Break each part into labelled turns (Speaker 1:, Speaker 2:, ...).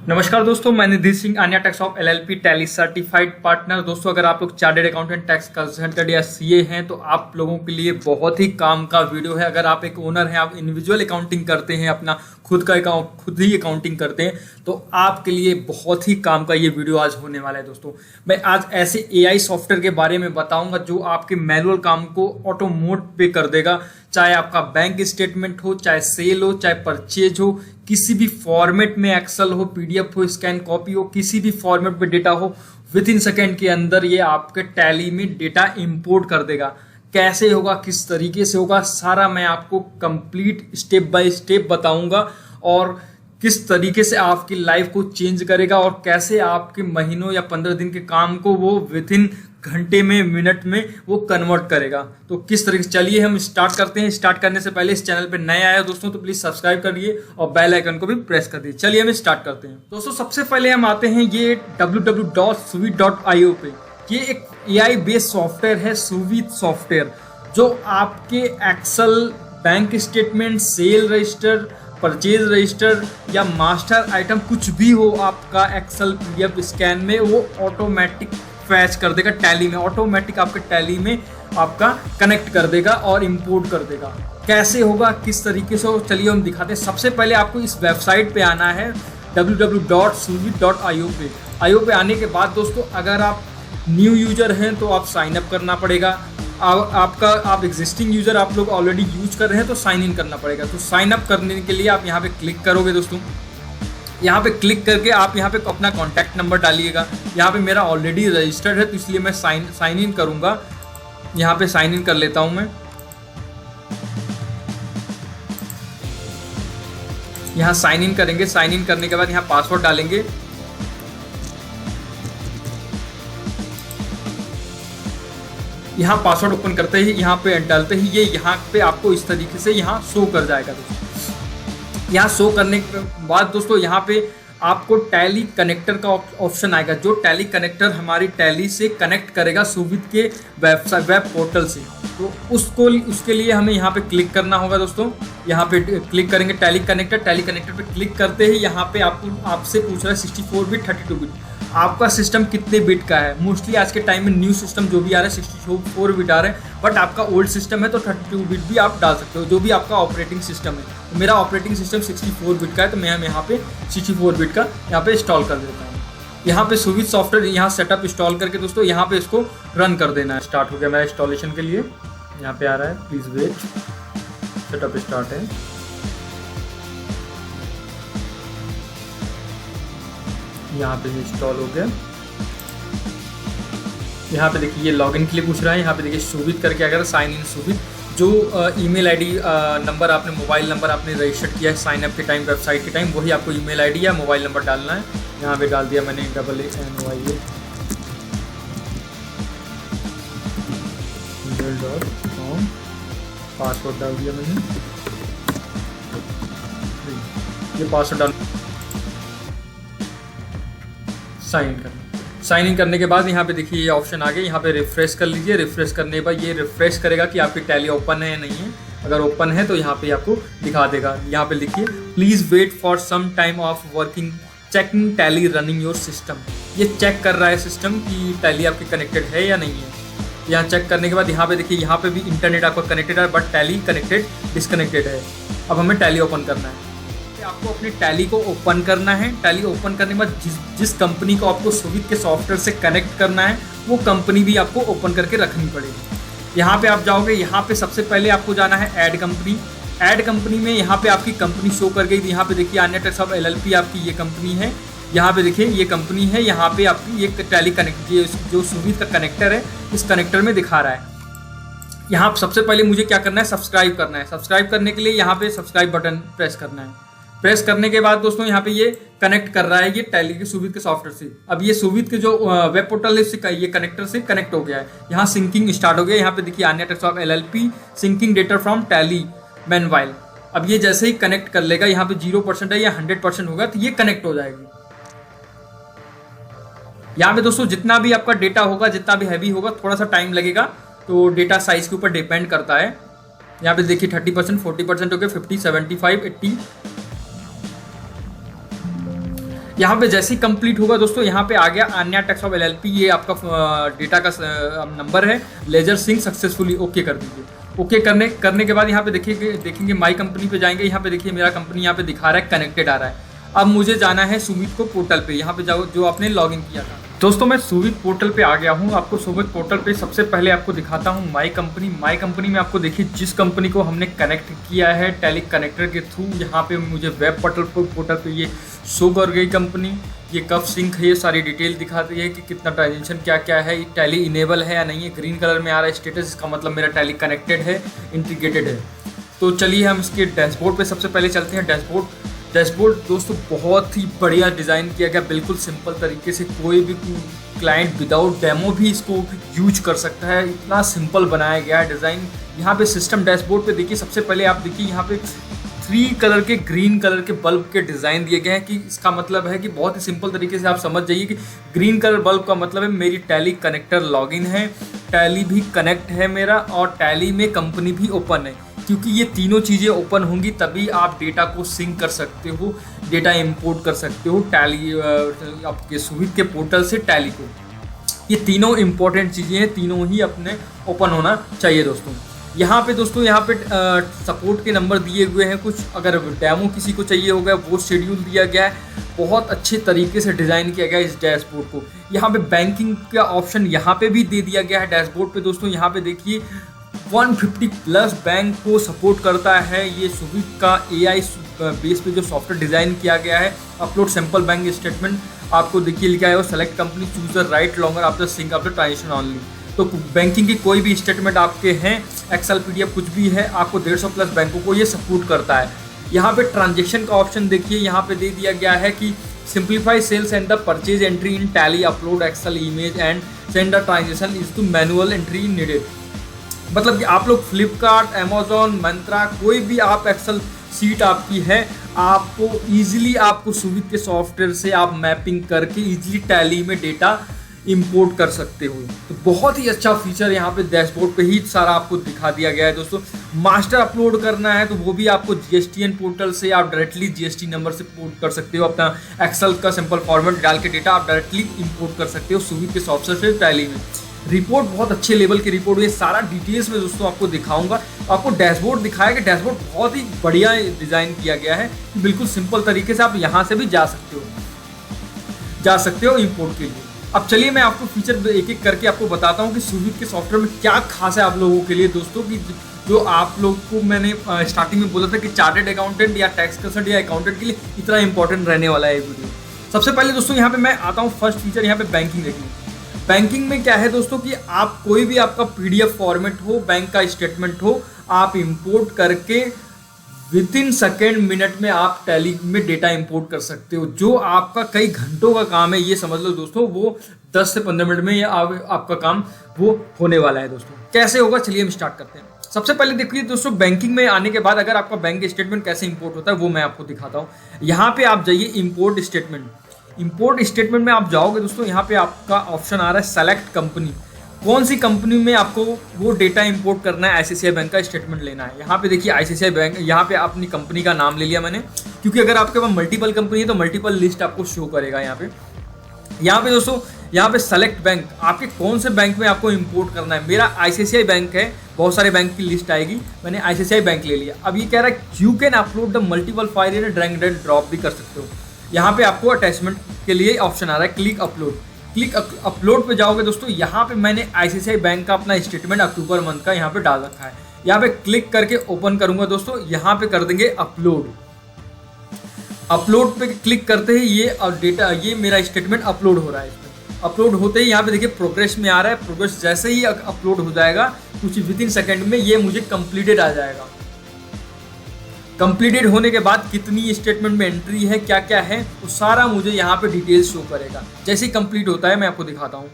Speaker 1: नमस्कार दोस्तों, मैं Nidhi Singh, Aanya tax of LLP Tally certified partner. दोस्तों, अगर आप लोग चार्टर्ड अकाउंटेंट, टैक्स कंसल्टेंट या सीए हैं तो आप लोगों के लिए बहुत ही काम का वीडियो है। अगर आप एक ओनर हैं, आप इंडिविजुअल अकाउंटिंग करते हैं, अपना खुद ही अकाउंटिंग करते हैं, तो आपके लिए बहुत ही काम का ये वीडियो आज होने वाला है। दोस्तों, मैं आज ऐसे एआई सॉफ्टवेयर के बारे में बताऊंगा जो आपके मैनुअल काम को ऑटो मोड पे कर देगा। चाहे आपका बैंक स्टेटमेंट हो, चाहे सेल हो, चाहे परचेज हो, किसी भी फॉर्मेट में, एक्सेल हो, पीडीएफ हो, स्कैन कॉपी हो, किसी भी फॉर्मेट में डेटा हो, विद इन सेकेंड के अंदर ये आपके टैली में डेटा इंपोर्ट कर देगा। कैसे होगा, किस तरीके से होगा, सारा मैं आपको कंप्लीट स्टेप बाय स्टेप बताऊंगा और किस तरीके से आपकी लाइफ को चेंज करेगा और कैसे आपके महीनों या 15 दिन के काम को वो विद इन घंटे में, मिनट में वो कन्वर्ट करेगा। तो किस तरीके से, चलिए हम स्टार्ट करते हैं। स्टार्ट करने से पहले इस चैनल पे नए आए हो दोस्तों तो प्लीज सब्सक्राइब करिए और बेल आइकन को भी प्रेस कर दीजिए। चलिए हम स्टार्ट करते हैं। दोस्तों, सबसे पहले हम आते हैं ये www.suvid.io पे। ये एक एआई बेस्ड सॉफ्टवेयर है, सुविध सॉफ्टवेयर, जो आपके Excel, bank statement, sale register, purchase register या मास्टर आइटम कुछ भी हो आपका एक्सेल, पीडीएफ, स्कैन में, वो ऑटोमेटिक फैच कर देगा टैली में, ऑटोमेटिक आपके टैली में आपका कनेक्ट कर देगा और इंपोर्ट कर देगा। कैसे होगा, किस तरीके से हो, चलिए हम दिखाते हैं। सबसे पहले आपको इस वेबसाइट पे आना है www.suvid.io पे। आईओ पे आने के बाद दोस्तों, अगर आप न्यू यूजर हैं तो आप साइन अप करना पड़ेगा। आप एग्जिस्टिंग यूजर, आप लोग ऑलरेडी यूज कर रहे हैं तो साइन इन करना पड़ेगा। तो साइन अप करने के लिए आप यहाँ पे क्लिक करोगे दोस्तों। यहाँ पे क्लिक करके आप यहाँ पे अपना कॉन्टैक्ट नंबर डालिएगा। यहाँ पे मेरा ऑलरेडी रजिस्टर्ड है तो इसलिए मैं साइन इन करूँगा। यहाँ पे साइन इन कर लेता हूँ मैं। यहाँ साइन इन करेंगे। साइन इन करने के बाद यहाँ पासवर्ड डालेंगे। यहाँ पासवर्ड ओपन करते ही, यहाँ पे डालते ही ये यहाँ पे आपको इस तरीके से यहाँ शो कर जाएगा दोस्तों। यहाँ शो करने के बाद दोस्तों, यहाँ पे आपको टैली कनेक्टर का ऑप्शन आएगा, जो टैली कनेक्टर हमारी टैली से कनेक्ट करेगा सुविध के वेब पोर्टल से। तो उसके लिए हमें यहाँ पे क्लिक करना होगा दोस्तों। यहाँ पे क्लिक करेंगे टैली कनेक्टर पे क्लिक करते ही यहाँ पे आपसे पूछ रहा है 64 बिट 32 बिट आपका सिस्टम कितने बिट का है। मोस्टली आज के टाइम में न्यू सिस्टम जो भी आ रहा है 64 बिट आ रहा है, बट आपका ओल्ड सिस्टम है तो 32 बिट भी आप डाल सकते हो, जो भी आपका ऑपरेटिंग सिस्टम है। तो मेरा ऑपरेटिंग सिस्टम 64 बिट का है तो मैं यहाँ पे 64 बिट का यहाँ पे इंस्टॉल कर देता हूँ। यहाँ पे सुविध सॉफ्टवेयर यहाँ सेटअप इंस्टॉल करके दोस्तों यहाँ पे इसको रन कर देना है। स्टार्ट हो गया मेरा इंस्टॉलेशन के लिए, यहाँ पे आ रहा है, प्लीज वेट, सेटअप स्टार्ट है। यहाँ पे इंस्टॉल हो गया। यहाँ पे देखिए ये लॉगिन के लिए पूछ रहा है। यहाँ पे देखिए सुविध करके अगर साइन इन सुविध, जो ईमेल आईडी नंबर आपने, मोबाइल नंबर आपने रजिस्टर किया है साइन अप के टाइम, वेबसाइट के टाइम, वही आपको ईमेल आईडी या मोबाइल नंबर डालना है। यहाँ पे डाल दिया मैंने AANYA@gmail.com, पासवर्ड डाल दिया मैंने। ये पासवर्ड डाल, साइन इन करने के बाद यहाँ पे देखिए ये ऑप्शन आ गया। यहाँ पे रिफ्रेश कर लीजिए। रिफ्रेश करने के बाद ये रिफ्रेश करेगा कि आपकी टैली ओपन है या नहीं है। अगर ओपन है तो यहाँ पे आपको दिखा देगा। यहाँ पे लिखिए please wait for some time of working checking Tally running your system. ये चेक कर रहा है सिस्टम कि टैली आपकी कनेक्टेड है या नहीं है। यहाँ चेक करने के बाद यहाँ पे देखिए, यहाँ पे भी इंटरनेट आपका कनेक्टेड है बट टैली कनेक्टेड डिसकनेक्टेड है। अब हमें टैली ओपन करना है। आपको अपनी टैली को ओपन करना है। टैली ओपन करने के बाद जिस कंपनी को आपको सुविध के सॉफ्टवेयर से कनेक्ट करना है वो कंपनी भी आपको ओपन करके रखनी पड़ेगी। यहाँ पे आप जाओगे, यहाँ पे सबसे पहले आपको जाना है ऐड कंपनी। ऐड कंपनी में यहाँ पे आपकी कंपनी शो कर गई। यहाँ पे देखिए आन्या टैक्स ऑफ एलएलपी आपकी ये कंपनी है। यहाँ पे देखिए ये कंपनी है। यहाँ पे आपकी ये टैली कनेक्ट, ये जो सुविध का कनेक्टर है, इस कनेक्टर में दिखा रहा है। यहाँ सबसे पहले मुझे क्या करना है, सब्सक्राइब करना है। सब्सक्राइब करने के लिए यहाँ पे सब्सक्राइब बटन प्रेस करना है। प्रेस करने के बाद दोस्तों यहाँ पे ये कनेक्ट कर रहा है ये टैली के सुविध के सॉफ्टवेयर से। अब ये सुविध के जो वेब पोर्टल है इससे ये कनेक्टर से कनेक्ट हो गया है। यहाँ सिंकिंग स्टार्ट हो गया। यहाँ पे देखिए Aanya tax of LLP syncing data from Tally meanwhile. अब ये जैसे ही कनेक्ट कर लेगा, यहाँ पे 0% है या 100% होगा तो ये कनेक्ट हो जाएगी। यहाँ पे दोस्तों जितना भी आपका डेटा होगा, जितना भी हैवी होगा, थोड़ा सा टाइम लगेगा, तो डेटा साइज के ऊपर डिपेंड करता है। यहाँ पे देखिए 30%, 40% हो गया, 50, 75, 80। यहाँ पे जैसे ही कंप्लीट होगा दोस्तों, यहाँ पे आ गया अन्य टैक्स ऑफ एलएलपी, ये आपका डेटा का नंबर है, लेजर सिंक सक्सेसफुली ओके कर दीजिए। ओके करने के बाद यहाँ पे देखेंगे माई कंपनी पे जाएंगे। यहाँ पे देखिए मेरा कंपनी यहाँ पे दिखा रहा है कनेक्टेड आ रहा है। अब मुझे जाना है सुमित को पोर्टल पे, यहाँ पे जाओ जो आपने लॉगिन किया था। दोस्तों मैं सुमित पोर्टल पे आ गया हूँ। आपको सुमित पोर्टल पे सबसे पहले आपको दिखाता हूँ माई कंपनी। माई कंपनी में आपको देखिए जिस कंपनी को हमने कनेक्ट किया है टैली कनेक्टर के थ्रू, यहाँ पे मुझे वेब पोर्टल पे ये शो कर गई कंपनी। ये कब सिंक है, ये सारी डिटेल दिखाती है कि कितना ट्रांजेक्शन क्या क्या है, टैली इनेबल है या नहीं है। ग्रीन कलर में आ रहा है स्टेटस, इसका मतलब मेरा टैली कनेक्टेड है, इंटीग्रेटेड है। तो चलिए हम इसके डैशबोर्ड पे सबसे पहले चलते हैं। डैशबोर्ड दोस्तों बहुत ही बढ़िया डिज़ाइन किया गया, बिल्कुल सिंपल तरीके से। कोई भी क्लाइंट विदाउट डेमो भी इसको यूज कर सकता है, इतना सिंपल बनाया गया है डिज़ाइन। यहाँ पे सिस्टम डैशबोर्ड पे देखिए, सबसे पहले आप देखिए यहाँ पे 3 कलर के ग्रीन कलर के बल्ब के डिज़ाइन दिए गए हैं। कि इसका मतलब है कि बहुत ही सिंपल तरीके से आप समझ जाइए कि ग्रीन कलर बल्ब का मतलब है मेरी टैली कनेक्टर लॉगिन है, टैली भी कनेक्ट है मेरा, और टैली में कंपनी भी ओपन है। क्योंकि ये तीनों चीज़ें ओपन होंगी तभी आप डेटा को सिंक कर सकते हो, डेटा इंपोर्ट कर सकते हो टैली आपके सुमित के पोर्टल से टैली को। ये तीनों इंपॉर्टेंट चीज़ें हैं, तीनों ही अपने ओपन होना चाहिए दोस्तों। यहाँ पे दोस्तों सपोर्ट के नंबर दिए हुए हैं कुछ, अगर डेमो किसी को चाहिए होगा वो शेड्यूल दिया गया है। बहुत अच्छे तरीके से डिज़ाइन किया गया है इस डैशबोर्ड को। यहाँ पे बैंकिंग का ऑप्शन यहाँ पे भी दे दिया गया है डैशबोर्ड पे दोस्तों। यहाँ पे देखिए 150+ बैंक को सपोर्ट करता है ये सुमित का AI बेस पे जो सॉफ्टवेयर डिज़ाइन किया गया है। अपलोड सैंपल बैंक स्टेटमेंट आपको देखिए लिखा है, और select company choose the right longer after sync after transaction only. तो बैंकिंग की कोई भी स्टेटमेंट आपके हैं, एक्सेल PDF कुछ भी है, आपको 150+ बैंकों को ये सपोर्ट करता है। यहाँ पे ट्रांजेक्शन का ऑप्शन देखिए, यहाँ पे दे दिया गया है कि simplify sales and the purchase entry in Tally, upload Excel image and send the transaction is to manual entry needed. मतलब कि आप लोग फ्लिपकार्ट, अमेजोन, मंत्रा, कोई भी आप एक्सेल सीट आपकी है, आपको ईजिली आपको सुमित के सॉफ्टवेयर से आप मैपिंग करके ईजिली टैली में डेटा इंपोर्ट कर सकते हो। तो बहुत ही अच्छा फीचर यहाँ पे डैशबोर्ड पे ही सारा आपको दिखा दिया गया है दोस्तों। मास्टर अपलोड करना है तो वो भी आपको GSTN पोर्टल से आप डायरेक्टली GST नंबर से पोर्ट कर सकते हो। अपना एक्सेल का सिंपल फॉर्मेट डाल के डेटा आप डायरेक्टली इंपोर्ट कर सकते हो सुमित के सॉफ्टवेयर से टैली में। रिपोर्ट बहुत अच्छे लेवल की रिपोर्ट, ये सारा डिटेल्स में दोस्तों आपको दिखाऊंगा। आपको डैशबोर्ड दिखाया कि डैशबोर्ड बहुत ही बढ़िया डिज़ाइन किया गया है, बिल्कुल सिंपल तरीके से आप यहाँ से भी जा सकते हो इंपोर्ट के लिए। अब चलिए मैं आपको फीचर एक एक करके आपको बताता हूँ कि सुमित के सॉफ्टवेयर में क्या खास है आप लोगों के लिए दोस्तों। कि जो आप लोग को मैंने स्टार्टिंग में बोला था कि चार्टर्ड अकाउंटेंट या टैक्स कंसल्टेंट या अकाउंटेंट के लिए इतना इंपॉर्टेंट रहने वाला है ये वीडियो। सबसे पहले दोस्तों यहाँ पे मैं आता हूँ फर्स्ट फीचर, यहाँ पे बैंकिंग देखिए। बैंकिंग में क्या है दोस्तों कि आप कोई भी आपका PDF फॉर्मेट हो, बैंक का स्टेटमेंट हो, आप इंपोर्ट करके विदिन सेकेंड मिनट में आप टैली में डेटा इंपोर्ट कर सकते हो। जो आपका कई घंटों का काम है, ये समझ लो दोस्तों, वो 10 से 15 मिनट में ये आपका काम वो होने वाला है दोस्तों। कैसे होगा चलिए हम स्टार्ट करते हैं। सबसे पहले देखिए दोस्तों, बैंकिंग में आने के बाद अगर आपका बैंक स्टेटमेंट कैसे इंपोर्ट होता है वो मैं आपको दिखाता हूँ। यहाँ पे आप जाइए इंपोर्ट स्टेटमेंट। इंपोर्ट स्टेटमेंट में आप जाओगे दोस्तों, यहाँ पे आपका ऑप्शन आ रहा है सेलेक्ट कंपनी। कौन सी कंपनी में आपको वो डेटा इंपोर्ट करना है, ICICI बैंक का स्टेटमेंट लेना है। यहाँ पे देखिए ICICI बैंक, यहाँ पे अपनी कंपनी का नाम ले लिया मैंने, क्योंकि अगर आपके पास मल्टीपल कंपनी है तो मल्टीपल लिस्ट आपको शो करेगा यहाँ पे दोस्तों। यहाँ पे सेलेक्ट बैंक, आपके कौन से बैंक में आपको इंपोर्ट करना है। मेरा ICICI बैंक है, बहुत सारे बैंक की लिस्ट आएगी, मैंने ICICI बैंक ले लिया। अब ये कह रहा है you can upload the multiple file in drag and drop भी कर सकते हो। यहाँ पे आपको अटैचमेंट के लिए ऑप्शन आ रहा है क्लिक अपलोड। क्लिक अपलोड पे जाओगे दोस्तों, यहाँ पे मैंने ICICI बैंक का अपना स्टेटमेंट अक्टूबर मंथ का यहाँ पे डाल रखा है। यहाँ पे क्लिक करके ओपन करूंगा दोस्तों, यहाँ पे कर देंगे अपलोड। अपलोड पे क्लिक करते ही ये डेटा, ये मेरा स्टेटमेंट अपलोड हो रहा है। इसमें अपलोड होते ही यहाँ पे देखिए प्रोग्रेस में आ रहा है। प्रोग्रेस जैसे ही अपलोड हो जाएगा कुछ विदिन सेकेंड में ये मुझे कंप्लीटेड आ जाएगा। कंप्लीटेड होने के बाद कितनी स्टेटमेंट में एंट्री है, क्या क्या है, वो सारा मुझे यहाँ पे डिटेल्स शो करेगा। जैसे ही कंप्लीट होता है मैं आपको दिखाता हूँ।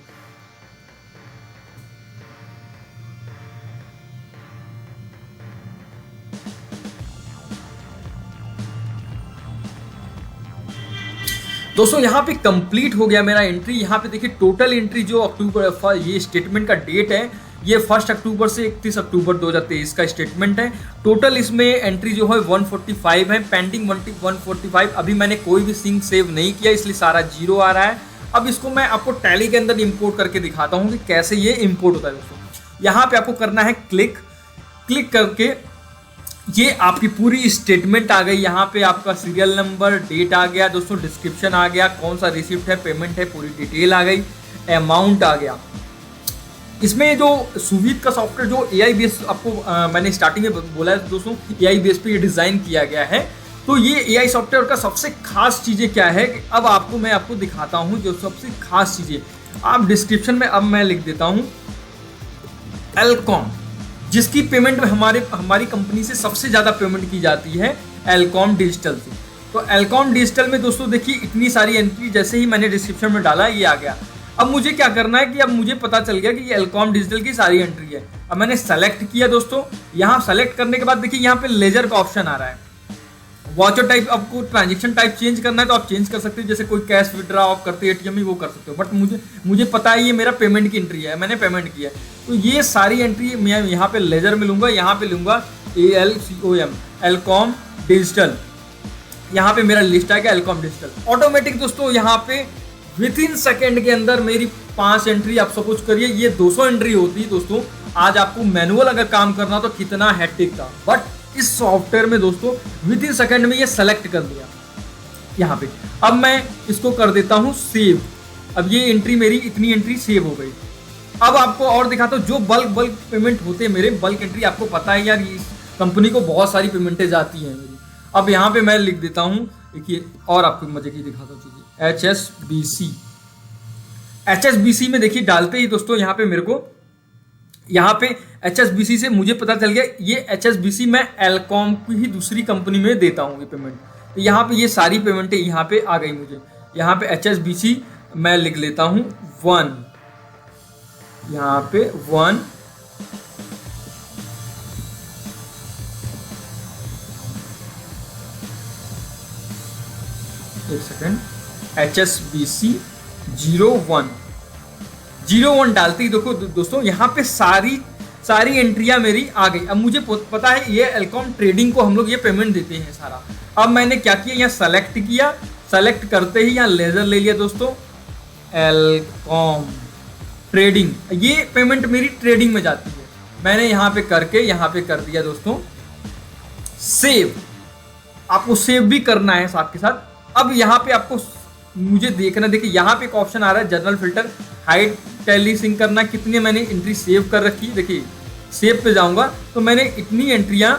Speaker 1: दोस्तों यहाँ पे कंप्लीट हो गया मेरा एंट्री। यहाँ पे देखिए टोटल एंट्री जो अक्टूबर ये स्टेटमेंट का डेट है, ये 1 अक्टूबर से 31 अक्टूबर 2023 का स्टेटमेंट है। टोटल इसमें एंट्री जो है 145 है, पेंडिंग 145। अभी मैंने कोई भी सिंक सेव नहीं किया इसलिए सारा जीरो आ रहा है। अब इसको मैं आपको टैली के अंदर इंपोर्ट करके दिखाता हूँ कि कैसे ये इंपोर्ट होता है दोस्तों। यहाँ पे आपको करना है क्लिक करके ये आपकी पूरी स्टेटमेंट आ गई। यहाँ पे आपका सीरियल नंबर, डेट आ गया दोस्तों, डिस्क्रिप्शन आ गया, कौन सा रिसिप्ट है, पेमेंट है, पूरी डिटेल आ गई, अमाउंट आ गया। इसमें जो सुवीत का सॉफ्टवेयर जो AI बेस आपको मैंने स्टार्टिंग में बोला है दोस्तों, AI बेस पे ये डिज़ाइन किया गया है। तो ये AI सॉफ्टवेयर का सबसे खास चीज़ें क्या है कि अब मैं आपको दिखाता हूँ जो सबसे खास चीज़ें। आप डिस्क्रिप्शन में अब मैं लिख देता हूँ एलकॉम, जिसकी पेमेंट में हमारी कंपनी से सबसे ज़्यादा पेमेंट की जाती है एलकॉम डिजिटल से। तो एलकॉम डिजिटल में दोस्तों देखिए इतनी सारी एंट्री जैसे ही मैंने डिस्क्रिप्शन में डाला ये आ गया। अब मुझे क्या करना है कि अब मुझे पता चल गया कि ये एलकॉम डिजिटल की सारी एंट्री है। अब मैंने सेलेक्ट किया दोस्तों, यहाँ सेलेक्ट करने के बाद देखिए यहाँ पे लेजर का ऑप्शन आ रहा है। वाचर टाइप, आपको ट्रांजेक्शन टाइप चेंज करना है तो आप चेंज कर सकते हो, जैसे कोई कैश विड्रॉ आप करते हो ATM में वो कर सकते हो। बट मुझे पता है ये मेरा पेमेंट की एंट्री है, मैंने पेमेंट किया है। तो ये सारी एंट्री मैं यहाँ पे लेजर में लूँगा, यहाँ पे लूँगा ALCOM एलकॉम डिजिटल, यहाँ पे मेरा लिस्ट आ गया एलकॉम डिजिटल। ऑटोमेटिक दोस्तों यहाँ पे विथिन सेकेंड के अंदर मेरी 5 एंट्री, आप सपोज करिए ये 200 एंट्री होती है दोस्तों। आज आपको मैनुअल अगर काम करना तो कितना हेक्टिक था, बट इस सॉफ्टवेयर में दोस्तों विथिन सेकेंड में ये सेलेक्ट कर दिया यहाँ पे। अब मैं इसको कर देता हूँ सेव। अब ये एंट्री मेरी इतनी एंट्री सेव हो गई। अब आपको और दिखाता हूँ जो बल्क पेमेंट होते हैं मेरे, बल्क एंट्री आपको पता है यार इस कंपनी को बहुत सारी पेमेंटें जाती हैं मेरी। अब यहाँ पे मैं लिख देता हूँ, देखिए और आपको मजे की दिखाता हूँ चीज़ें। HSBC में देखिए डालते ही दोस्तों यहाँ पे मेरे को यहाँ पे HSBC से मुझे पता चल गया ये HSBC मैं एलकॉम की ही दूसरी कंपनी में देता हूँ ये पेमेंट। तो यहाँ पे ये सारी पेमेंटें यहाँ पे आ गई मुझे। यहाँ पे HSBC मैं लिख लेता हूँ 1, यहाँ पे 1, एक सेकेंड, HSBC 01 डालते ही देखो दोस्तों यहाँ पे सारी एंट्रियां मेरी आ गई। अब मुझे पता है ये एलकॉम ट्रेडिंग को हम लोग ये पेमेंट देते हैं सारा। अब मैंने क्या किया, यहाँ सेलेक्ट किया, सेलेक्ट करते ही यहाँ लेजर ले लिया दोस्तों, एलकॉम ट्रेडिंग, ये पेमेंट मेरी ट्रेडिंग में जाती है। मैंने यहाँ पे करके यहाँ पे कर दिया दोस्तों सेव। आपको सेव भी करना है साथ के साथ। अब यहाँ पे आपको मुझे देखना, देखिए यहाँ पे एक ऑप्शन आ रहा है general filter, hide Tally sync करना, कितनी मैंने एंट्री सेव कर रखी है। देखिए सेव पे जाऊंगा तो मैंने इतनी एंट्रियां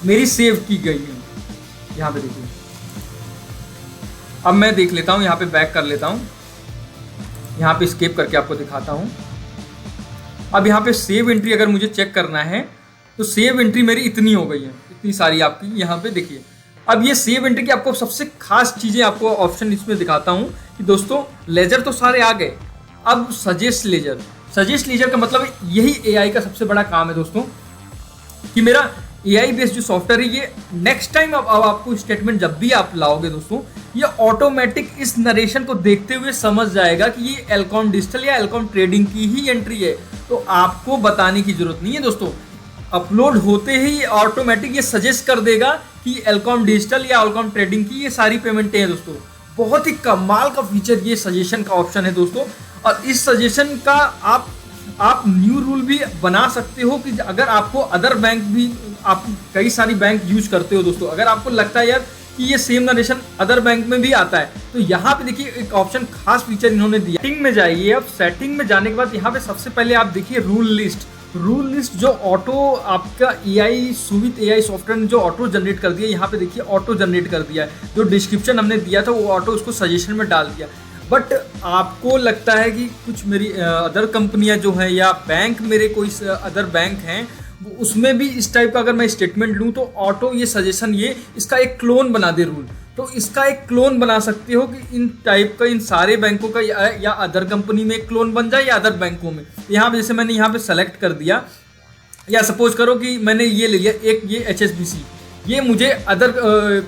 Speaker 1: मेरी सेव की गई हैं यहाँ पे देखिए। अब मैं देख लेता हूँ, यहाँ पे बैक कर लेता हूँ, यहाँ पे स्केप करके आपको दिखाता हूँ। अब यहाँ पे सेव एंट्री अगर मुझे चेक करना है तो सेव एंट्री मेरी इतनी हो गई है, इतनी सारी आपकी यहाँ पे देखिए। अब ये सेव एंट्री की आपको सबसे खास चीज़ें आपको ऑप्शन इसमें दिखाता हूँ कि दोस्तों लेजर तो सारे आ गए, अब सजेस्ट लेजर का मतलब यही AI का सबसे बड़ा काम है दोस्तों कि मेरा AI बेस्ड जो सॉफ्टवेयर है ये नेक्स्ट टाइम अब आपको स्टेटमेंट जब भी आप लाओगे दोस्तों, ये ऑटोमेटिक इस नरेशन को देखते हुए समझ जाएगा कि ये एलकॉम डिजिटल या एलकॉम ट्रेडिंग की ही एंट्री है। तो आपको बताने की जरूरत नहीं है दोस्तों, अपलोड होते ही ऑटोमेटिक ये सजेस्ट कर देगा कि एलकॉम डिजिटल या एलकॉम ट्रेडिंग की ये सारी पेमेंटें हैं दोस्तों। बहुत ही कमाल का फीचर ये सजेशन का ऑप्शन है दोस्तों। और इस सजेशन का आप न्यू रूल भी बना सकते हो कि अगर आपको अदर बैंक भी, आप कई सारी बैंक यूज करते हो दोस्तों, अगर आपको लगता है यार कि ये सेम नरेशन अदर बैंक में भी आता है तो यहाँ पे देखिए एक ऑप्शन खास फीचर इन्होंने दिया। सेटिंग में जाइए। अब सेटिंग में जाने के बाद यहाँ पे सबसे पहले आप देखिए रूल लिस्ट जो ऑटो आपका सुवित AI सॉफ्टवेयर ने जो ऑटो जनरेट कर दिया, यहाँ पे देखिए ऑटो जनरेट कर दिया है। जो डिस्क्रिप्शन हमने दिया था वो ऑटो उसको सजेशन में डाल दिया। बट आपको लगता है कि कुछ मेरी अदर कंपनियां जो हैं या बैंक, मेरे कोई अदर बैंक हैं, उसमें भी इस टाइप का अगर मैं स्टेटमेंट लूँ तो ऑटो ये सजेशन ये इसका एक क्लोन बना दे रूल। तो इसका एक क्लोन बना सकते हो कि इन टाइप का इन सारे बैंकों का या अदर कंपनी में एक क्लोन बन जाए या अदर बैंकों में। यहाँ पे जैसे मैंने यहाँ पे सेलेक्ट कर दिया, या सपोज करो कि मैंने ये ले लिया एक ये HSBC, ये मुझे अदर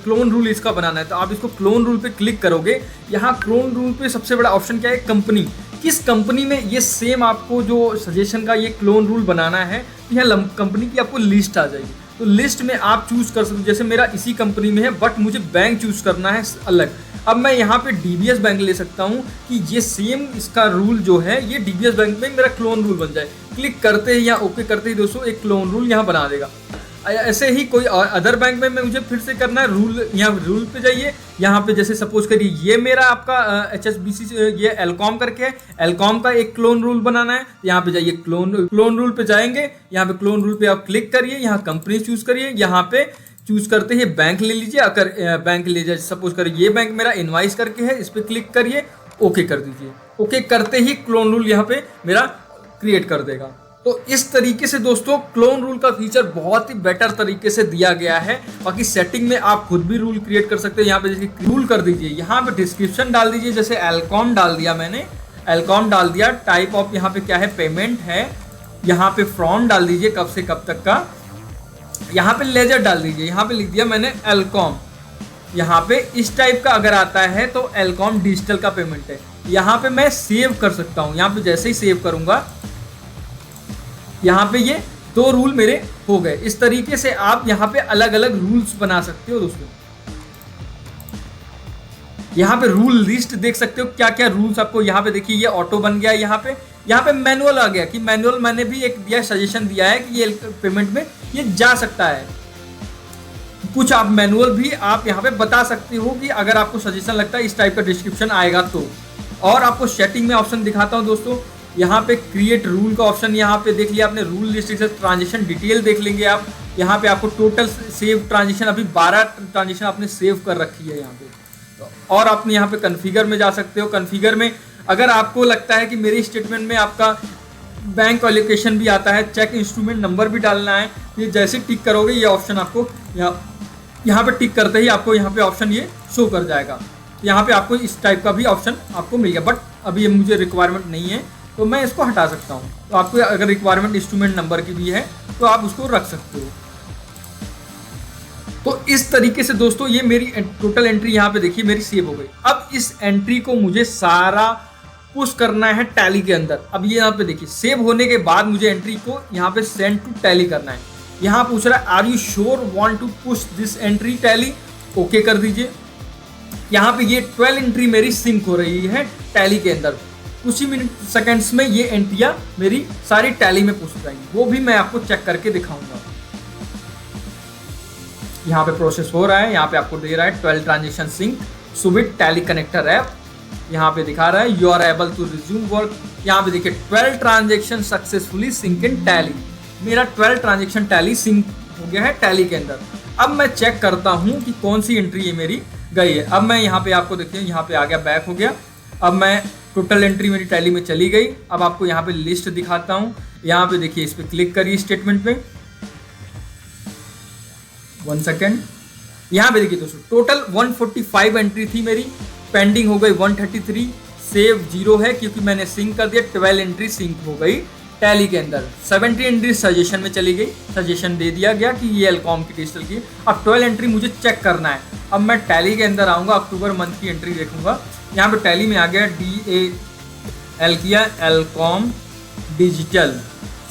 Speaker 1: क्लोन रूल इसका बनाना है। तो आप इसको क्लोन रूल पे क्लिक करोगे। यहाँ क्लोन रूल पे सबसे बड़ा ऑप्शन क्या है, कंपनी। किस कंपनी में ये सेम आपको जो सजेशन का ये क्लोन रूल बनाना है, यहाँ कंपनी की आपको लिस्ट आ जाएगी। तो लिस्ट में आप चूज कर सकते हो, जैसे मेरा इसी कंपनी में है बट मुझे बैंक चूज करना है अलग। अब मैं यहाँ पे डीबीएस बैंक ले सकता हूँ कि ये सेम इसका रूल जो है ये डीबीएस बैंक में मेरा क्लोन रूल बन जाए। क्लिक करते ही या ओके करते ही दोस्तों एक क्लोन रूल यहाँ बना देगा। ऐसे ही कोई अदर बैंक में मुझे फिर से करना है रूल, यहाँ रूल पे जाइए, यहाँ पे जैसे सपोज करिए ये मेरा आपका HSBC ये एलकॉम करके है, एलकॉम का एक क्लोन रूल बनाना है। यहाँ पे जाइए क्लोन रूल पे जाएंगे, यहाँ पे क्लोन रूल पे आप क्लिक करिए, यहाँ कंपनी चूज करिए, यहाँ पे चूज करते ही बैंक ले लीजिए। अगर बैंक ले जाए सपोज करिए ये बैंक मेरा इनवाइस करके है, इस पर क्लिक करिए, ओके कर दीजिए। ओके करते ही क्लोन रूल यहाँ पे मेरा क्रिएट कर देगा। तो इस तरीके से दोस्तों क्लोन रूल का फीचर बहुत ही बेटर तरीके से दिया गया है। बाकी सेटिंग में आप खुद भी रूल क्रिएट कर सकते हैं। यहाँ पे जैसे रूल कर दीजिए, यहाँ पे डिस्क्रिप्शन डाल दीजिए, जैसे एलकॉम डाल दिया मैंने, एलकॉम डाल दिया। टाइप ऑफ यहाँ पे क्या है, पेमेंट है। यहाँ पे फ्रॉम डाल दीजिए, कब से कब तक का। यहाँ पे लेजर डाल दीजिए, यहाँ पे लिख दिया मैंने एलकॉम। यहाँ पे इस टाइप का अगर आता है तो एलकॉम डिजिटल का पेमेंट है। यहाँ पे मैं सेव कर सकता हूँ, यहाँ पे जैसे ही सेव करूंगा यहाँ पे ये 2 रूल मेरे हो गए। इस तरीके से आप यहाँ पे अलग अलग रूल्स बना सकते हो दोस्तों। यहाँ पे रूल लिस्ट देख सकते हो क्या क्या रूल्स आपको, यहाँ पे देखिए ये ऑटो बन गया। यहाँ पे मैनुअल आ गया कि मैनुअल मैंने भी एक दिया, सजेशन दिया है कि ये पेमेंट में ये जा सकता है। कुछ आप मैनुअल भी आप यहाँ पे बता सकते हो कि अगर आपको सजेशन लगता है इस टाइप का डिस्क्रिप्शन आएगा तो। और आपको सेटिंग में ऑप्शन दिखाता हूँ दोस्तों, यहाँ पे क्रिएट रूल का ऑप्शन यहाँ पे देख लिया आपने। रूल लिस्ट से ट्रांजेक्शन डिटेल देख लेंगे आप। यहाँ पे आपको टोटल सेव ट्रांजेक्शन, अभी 12 ट्रांजेक्शन आपने सेव कर रखी है यहाँ पे। तो और आपने यहाँ पे कन्फिगर में जा सकते हो। कन्फिगर में अगर आपको लगता है कि मेरे स्टेटमेंट में आपका बैंक एलोकेशन भी आता है, चेक इंस्ट्रूमेंट नंबर भी डालना है, ये जैसे टिक करोगे ये ऑप्शन आपको यहाँ पे टिक करते ही आपको यहाँ पे ऑप्शन ये शो कर जाएगा। यहाँ पे आपको इस टाइप का भी ऑप्शन आपको मिल गया, बट अभी ये मुझे रिक्वायरमेंट नहीं है तो मैं इसको हटा सकता हूँ। तो आपको अगर रिक्वायरमेंट इंस्ट्रूमेंट नंबर की भी है तो आप उसको रख सकते हो। तो इस तरीके से दोस्तों ये मेरी टोटल एंट्री यहाँ पे देखिए मेरी सेव हो गई। अब इस एंट्री को मुझे सारा पुश करना है टैली के अंदर। अब ये यहाँ पे देखिए सेव होने के बाद मुझे एंट्री को यहाँ पे सेंड टू टैली करना है। यहाँ पूछ रहा है are you sure want to push this entry Tally, okay कर दीजिए। यहाँ पे ये 12 एंट्री मेरी सिंक हो रही है टैली के अंदर। कुछ ही सेकंड्स में ये एंट्रियां मेरी सारी टैली में पुश हो जाएंगी, वो भी मैं आपको चेक करके दिखाऊंगा। यहाँ पे प्रोसेस हो रहा है, यहाँ पे आपको दे रहा है 12 transaction sync Suvit Tally connector app. यहाँ पे दिखा रहा है you are able to resume work. यहाँ पे देखिए 12 transaction successfully sync in Tally. मेरा 12 ट्रांजेक्शन टैली सिंक हो गया है टैली के अंदर। अब मैं चेक करता हूँ कि कौन सी एंट्री ये मेरी गई है। अब मैं यहाँ पे आपको देखिए यहाँ पे आ गया, बैक हो गया। अब मैं टोटल एंट्री मेरी टैली में चली गई। अब आपको यहाँ पे लिस्ट दिखाता हूँ। यहाँ पे देखिए इस पे क्लिक करिए स्टेटमेंट पे, 1 सेकेंड। यहाँ पे देखिए दोस्तों टोटल 145 एंट्री थी मेरी, पेंडिंग हो गई 133, सेव 0 है क्योंकि मैंने सिंक कर दिया। 12 एंट्री सिंक हो गई टैली के अंदर। 70 एंट्री सजेशन में चली गई, सजेशन दे दिया गया कि ये एलकॉम की डिजिटल की। अब 12 एंट्री मुझे चेक करना है। अब मैं टैली के अंदर आऊँगा, अक्टूबर मंथ की एंट्री देखूंगा। यहाँ पे टैली में आ गया DAL किया, एलकॉम डिजिटल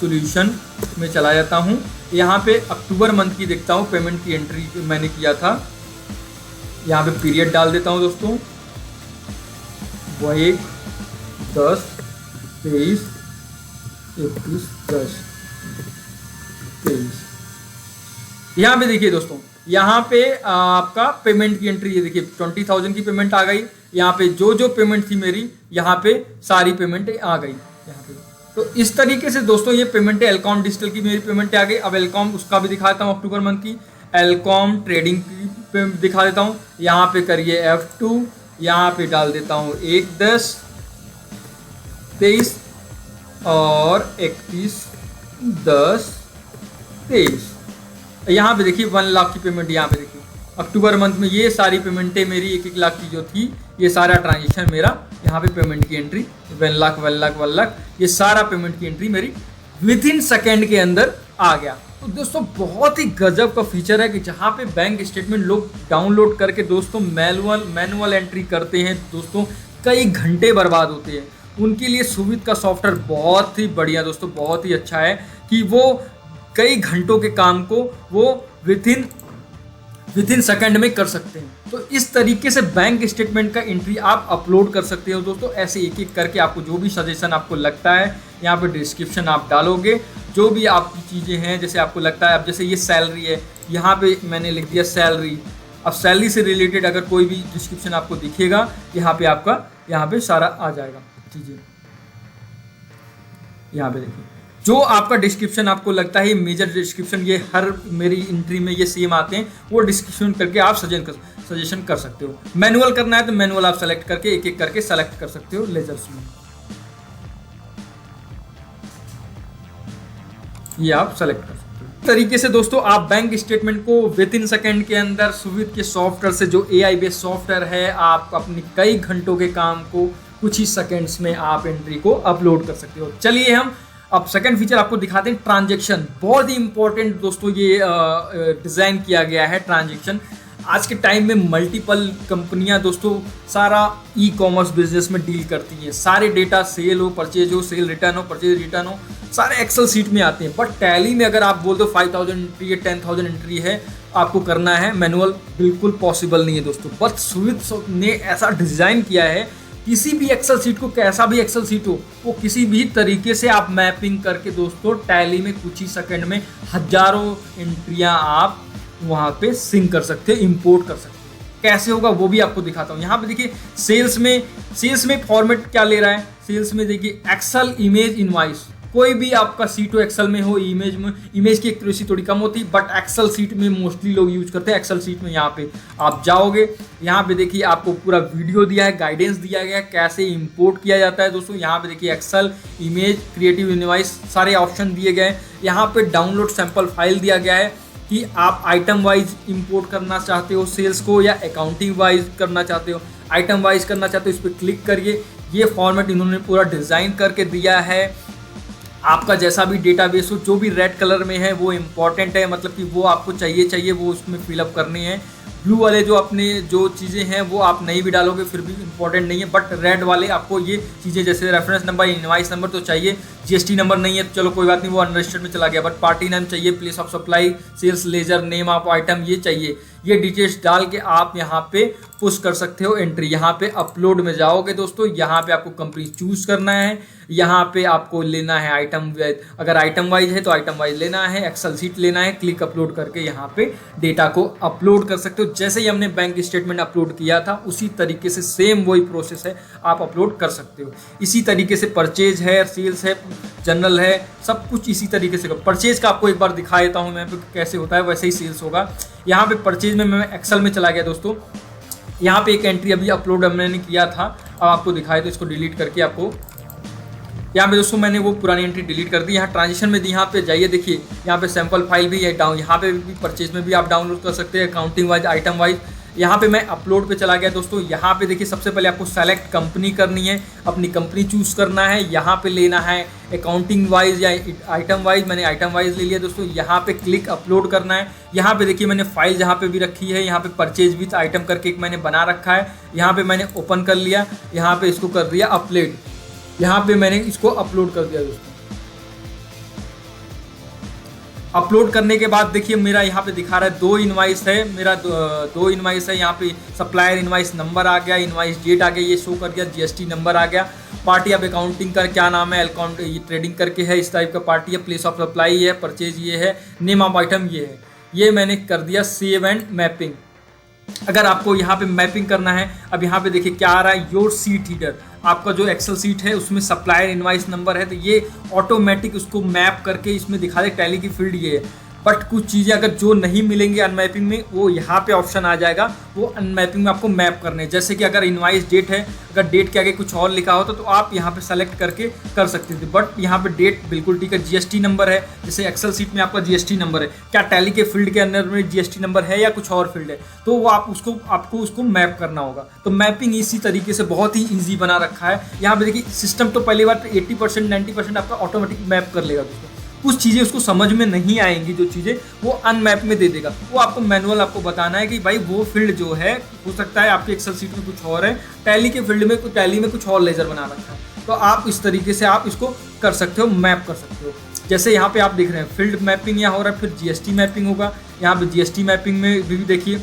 Speaker 1: सॉल्यूशन में चला जाता हूँ। यहाँ पे अक्टूबर मंथ की देखता हूँ, पेमेंट की एंट्री मैंने किया था। यहाँ पे पीरियड डाल देता हूँ दोस्तों, वो 1 10 23 21 10 23। यहाँ पे देखिए दोस्तों, यहाँ पे आपका पेमेंट की एंट्री ये देखिए 20,000 की पेमेंट आ गई। यहाँ पे जो जो पेमेंट थी मेरी यहाँ पे सारी पेमेंट आ गई यहाँ पे। तो इस तरीके से दोस्तों ये पेमेंट है, एलकॉम डिजिटल की मेरी पेमेंट आ गई। अब एलकॉम उसका भी दिखाता हूँ, अक्टूबर मंथ की एलकॉम ट्रेडिंग की दिखा देता हूँ। यहाँ पे करिए F2, यहाँ पे डाल देता हूँ 1 10 23 और 31 10 23। यहाँ पे देखिए 1 लाख की पेमेंट। यहाँ पे देखिए अक्टूबर मंथ में ये सारी पेमेंटें मेरी 1-1 लाख की जो थी, ये सारा ट्रांजेक्शन मेरा यहाँ पे पेमेंट की एंट्री 1 लाख 1 लाख 1 लाख, ये सारा पेमेंट की एंट्री मेरी विथिन सेकेंड के अंदर आ गया। तो दोस्तों बहुत ही गजब का फीचर है कि जहाँ पे बैंक स्टेटमेंट लोग डाउनलोड करके दोस्तों मैनुअल एंट्री करते हैं दोस्तों, कई घंटे बर्बाद होते हैं। उनके लिए सुविध का सॉफ्टवेयर बहुत ही बढ़िया दोस्तों, बहुत ही अच्छा है कि वो कई घंटों के काम को वो विद इन सेकंड में कर सकते हैं। तो इस तरीके से बैंक स्टेटमेंट का एंट्री आप अपलोड कर सकते हो दोस्तों। ऐसे एक एक करके आपको जो भी सजेशन आपको लगता है यहाँ पे डिस्क्रिप्शन आप डालोगे, जो भी आपकी चीज़ें हैं, जैसे आपको लगता है, अब जैसे ये सैलरी है, यहाँ पे मैंने लिख दिया सैलरी। अब सैलरी से रिलेटेड अगर कोई भी डिस्क्रिप्शन आपको दिखेगा, यहाँ पे आपका यहाँ पे सारा आ जाएगा चीज़ें। यहाँ पे देखिए जो आपका डिस्क्रिप्शन आपको लगता है, ये मेजर डिस्क्रिप्शन, ये हर मेरी एंट्री में ये सेम आते हैं, वो डिस्क्रिप्शन करके आप सजेशन कर सकते हो। मैनुअल करना है तो मैनुअल आप सेलेक्ट करके एक एक करके सेलेक्ट कर सकते हो लेजर्स में, ये आप सेलेक्ट कर सकते हो। तरीके से दोस्तों आप बैंक स्टेटमेंट को विद इन सेकेंड के अंदर सुविध के सॉफ्टवेयर से, जो AI बेस्ड सॉफ्टवेयर है, आप अपनी कई घंटों के काम को कुछ ही सेकेंड्स में आप एंट्री को अपलोड कर सकते हो। चलिए हम अब सेकंड फीचर आपको दिखाते हैं, ट्रांजैक्शन। बहुत ही इंपॉर्टेंट दोस्तों ये डिज़ाइन किया गया है ट्रांजैक्शन। आज के टाइम में मल्टीपल कंपनियां दोस्तों सारा ई-कॉमर्स बिजनेस में डील करती हैं। सारे डेटा सेल हो, परचेज हो, सेल रिटर्न हो, परचेज रिटर्न हो, सारे एक्सेल सीट में आते हैं। बट टैली में अगर आप बोल दो 5000 एंट्री है, 10,000 एंट्री है, आपको करना है मैनुअल, बिल्कुल पॉसिबल नहीं है दोस्तों। बट सुविध ने ऐसा डिज़ाइन किया है, किसी भी एक्सेल सीट को, कैसा भी एक्सेल सीट हो, वो किसी भी तरीके से आप मैपिंग करके दोस्तों टैली में कुछ ही सेकंड में हजारों एंट्रियां आप वहां पे सिंक कर सकते हो, इंपोर्ट कर सकते हो। कैसे होगा वो भी आपको दिखाता हूँ। यहाँ पे देखिए सेल्स में फॉर्मेट क्या ले रहा है। सेल्स में देखिए एक्सेल इमेज इनवॉइस, कोई भी आपका सीट हो एक्सेल में हो, इमेज की एक्यूरेसी थोड़ी कम होती है, बट एक्सेल सीट में मोस्टली लोग यूज करते हैं। एक्सेल सीट में यहाँ पे आप जाओगे, यहाँ पे देखिए आपको पूरा वीडियो दिया है, गाइडेंस दिया गया है कैसे इंपोर्ट किया जाता है दोस्तों। यहाँ पे देखिए एक्सेल इमेज क्रिएटिव इनवॉइस सारे ऑप्शन दिए गए हैं। यहाँ पे डाउनलोड सैंपल फाइल दिया गया है कि आप आइटम वाइज इंपोर्ट करना चाहते हो सेल्स को, या अकाउंटिंग वाइज करना चाहते हो, आइटम वाइज करना चाहते हो, इस पर क्लिक करिए। ये फॉर्मेट इन्होंने पूरा डिज़ाइन करके दिया है। आपका जैसा भी डेटाबेस हो, जो भी रेड कलर में है वो इम्पॉर्टेंट है, मतलब कि वो आपको चाहिए वो उसमें फिलअप करनी है। ब्लू वाले जो अपने जो चीज़ें हैं वो आप नहीं भी डालोगे फिर भी इम्पॉर्टेंट नहीं है, बट रेड वाले आपको ये चीज़ें, जैसे रेफरेंस नंबर, इनवाइस नंबर तो चाहिए, GST नंबर नहीं है तो चलो कोई बात नहीं, वो अनरजिस्टर्ड में चला गया, बट पार्टी नेम चाहिए, place of supply, sales ledger, name of item ये चाहिए। ये डिटेल्स डाल के आप यहाँ पे पुश कर सकते हो एंट्री। यहाँ पे अपलोड में जाओगे दोस्तों, यहाँ पे आपको कंपनी चूज करना है, यहाँ पे आपको लेना है आइटम वाइज, अगर आइटम वाइज है तो आइटम वाइज लेना है, एक्सेल सीट लेना है, क्लिक अपलोड करके यहाँ पे डेटा को अपलोड कर सकते हो। जैसे ही हमने बैंक स्टेटमेंट अपलोड किया था उसी तरीके से सेम वही प्रोसेस है, आप अपलोड कर सकते हो। इसी तरीके से परचेज है, सेल्स है, जनरल है, सब कुछ इसी तरीके से। परचेज का आपको एक बार दिखा देता हूँ मैं कैसे होता है, वैसे ही सेल्स होगा। यहाँ पे परचेज में मैं एक्सेल में चला गया दोस्तों, यहाँ पे एक एंट्री अभी अपलोड मैंने किया था, अब आपको दिखाए तो इसको डिलीट करके आपको यहाँ पे दोस्तों मैंने वो पुरानी एंट्री डिलीट कर दी। यहाँ ट्रांजिशन में यहाँ पे जाइए, देखिए यहाँ पे सैंपल फाइल भी है डाउन, यहाँ पे भी परचेज में भी आप डाउनलोड कर सकते हैं, अकाउंटिंग वाइज, आइटम वाइज। यहाँ पे मैं अपलोड पे चला गया दोस्तों। यहाँ पे देखिए सबसे पहले आपको सेलेक्ट कंपनी करनी है, अपनी कंपनी चूज करना है, यहाँ पे लेना है अकाउंटिंग वाइज या आइटम वाइज, मैंने आइटम वाइज ले लिया दोस्तों। यहाँ पे क्लिक अपलोड करना है। यहाँ पे देखिए मैंने फाइल जहाँ पे भी रखी है, यहाँ पे परचेज विथ आइटम करके एक मैंने बना रखा है, यहाँ पे मैंने ओपन कर लिया, यहाँ पे इसको कर दिया अपलोड, यहाँ पे मैंने इसको अपलोड कर दिया दोस्तों। अपलोड करने के बाद देखिए मेरा यहाँ पे दिखा रहा है 2 इनवाइस है, मेरा 2 इनवाइस है। यहाँ पे सप्लायर इनवाइस नंबर आ गया, इनवाइस डेट आ गया, ये शो कर गया, GST नंबर आ गया, पार्टी ऑफ अकाउंटिंग का क्या नाम है, अकाउंट ये ट्रेडिंग करके है, इस टाइप का पार्टी है, प्लेस ऑफ सप्लाई है, परचेज ये है, नेम ऑफ आइटम ये है। ये मैंने कर दिया सेव एंड मैपिंग। अगर आपको यहाँ पे मैपिंग करना है, अब यहाँ पे देखिए क्या आ रहा है, योर सीट हीटर, आपका जो एक्सेल सीट है उसमें सप्लायर इनवाइस नंबर है, तो ये ऑटोमेटिक उसको मैप करके इसमें दिखा दे, टैली की फील्ड ये है। बट कुछ चीज़ें अगर जो नहीं मिलेंगी अनमैपिंग में, वो यहाँ पे ऑप्शन आ जाएगा, वो अनमैपिंग में आपको मैप करने। जैसे कि अगर इनवाइस डेट है, अगर डेट के आगे कुछ और लिखा होता तो आप यहाँ पे सेलेक्ट करके कर सकते थे, बट यहाँ पे डेट बिल्कुल ठीक है। GST नंबर है, जैसे एक्सेल सीट में आपका GST नंबर है, क्या टैली के फील्ड के अंदर में GST नंबर है या कुछ और फील्ड है, तो वो आपको उसको मैप करना होगा। तो मैपिंग इसी तरीके से बहुत ही ईजी बना रखा है। यहाँ पे देखिए सिस्टम तो पहली बार 80% 90% आपका ऑटोमेटिक मैप कर लेगा दोस्तों। कुछ चीज़ें उसको समझ में नहीं आएंगी, जो चीज़ें वो अनमैप में दे देगा, वो आपको मैनुअल आपको बताना है कि भाई वो फील्ड जो है, हो सकता है आपके एक्सेल सीट में कुछ और है, टैली के फील्ड में टैली में कुछ और लेजर बना रखा है, तो आप इस तरीके से आप इसको कर सकते हो, मैप कर सकते हो। जैसे यहाँ पे आप देख रहे हैं फील्ड मैपिंग यहाँ हो रहा है, फिर जीएसटी मैपिंग होगा। यहाँ पे जीएसटी मैपिंग में भी देखिए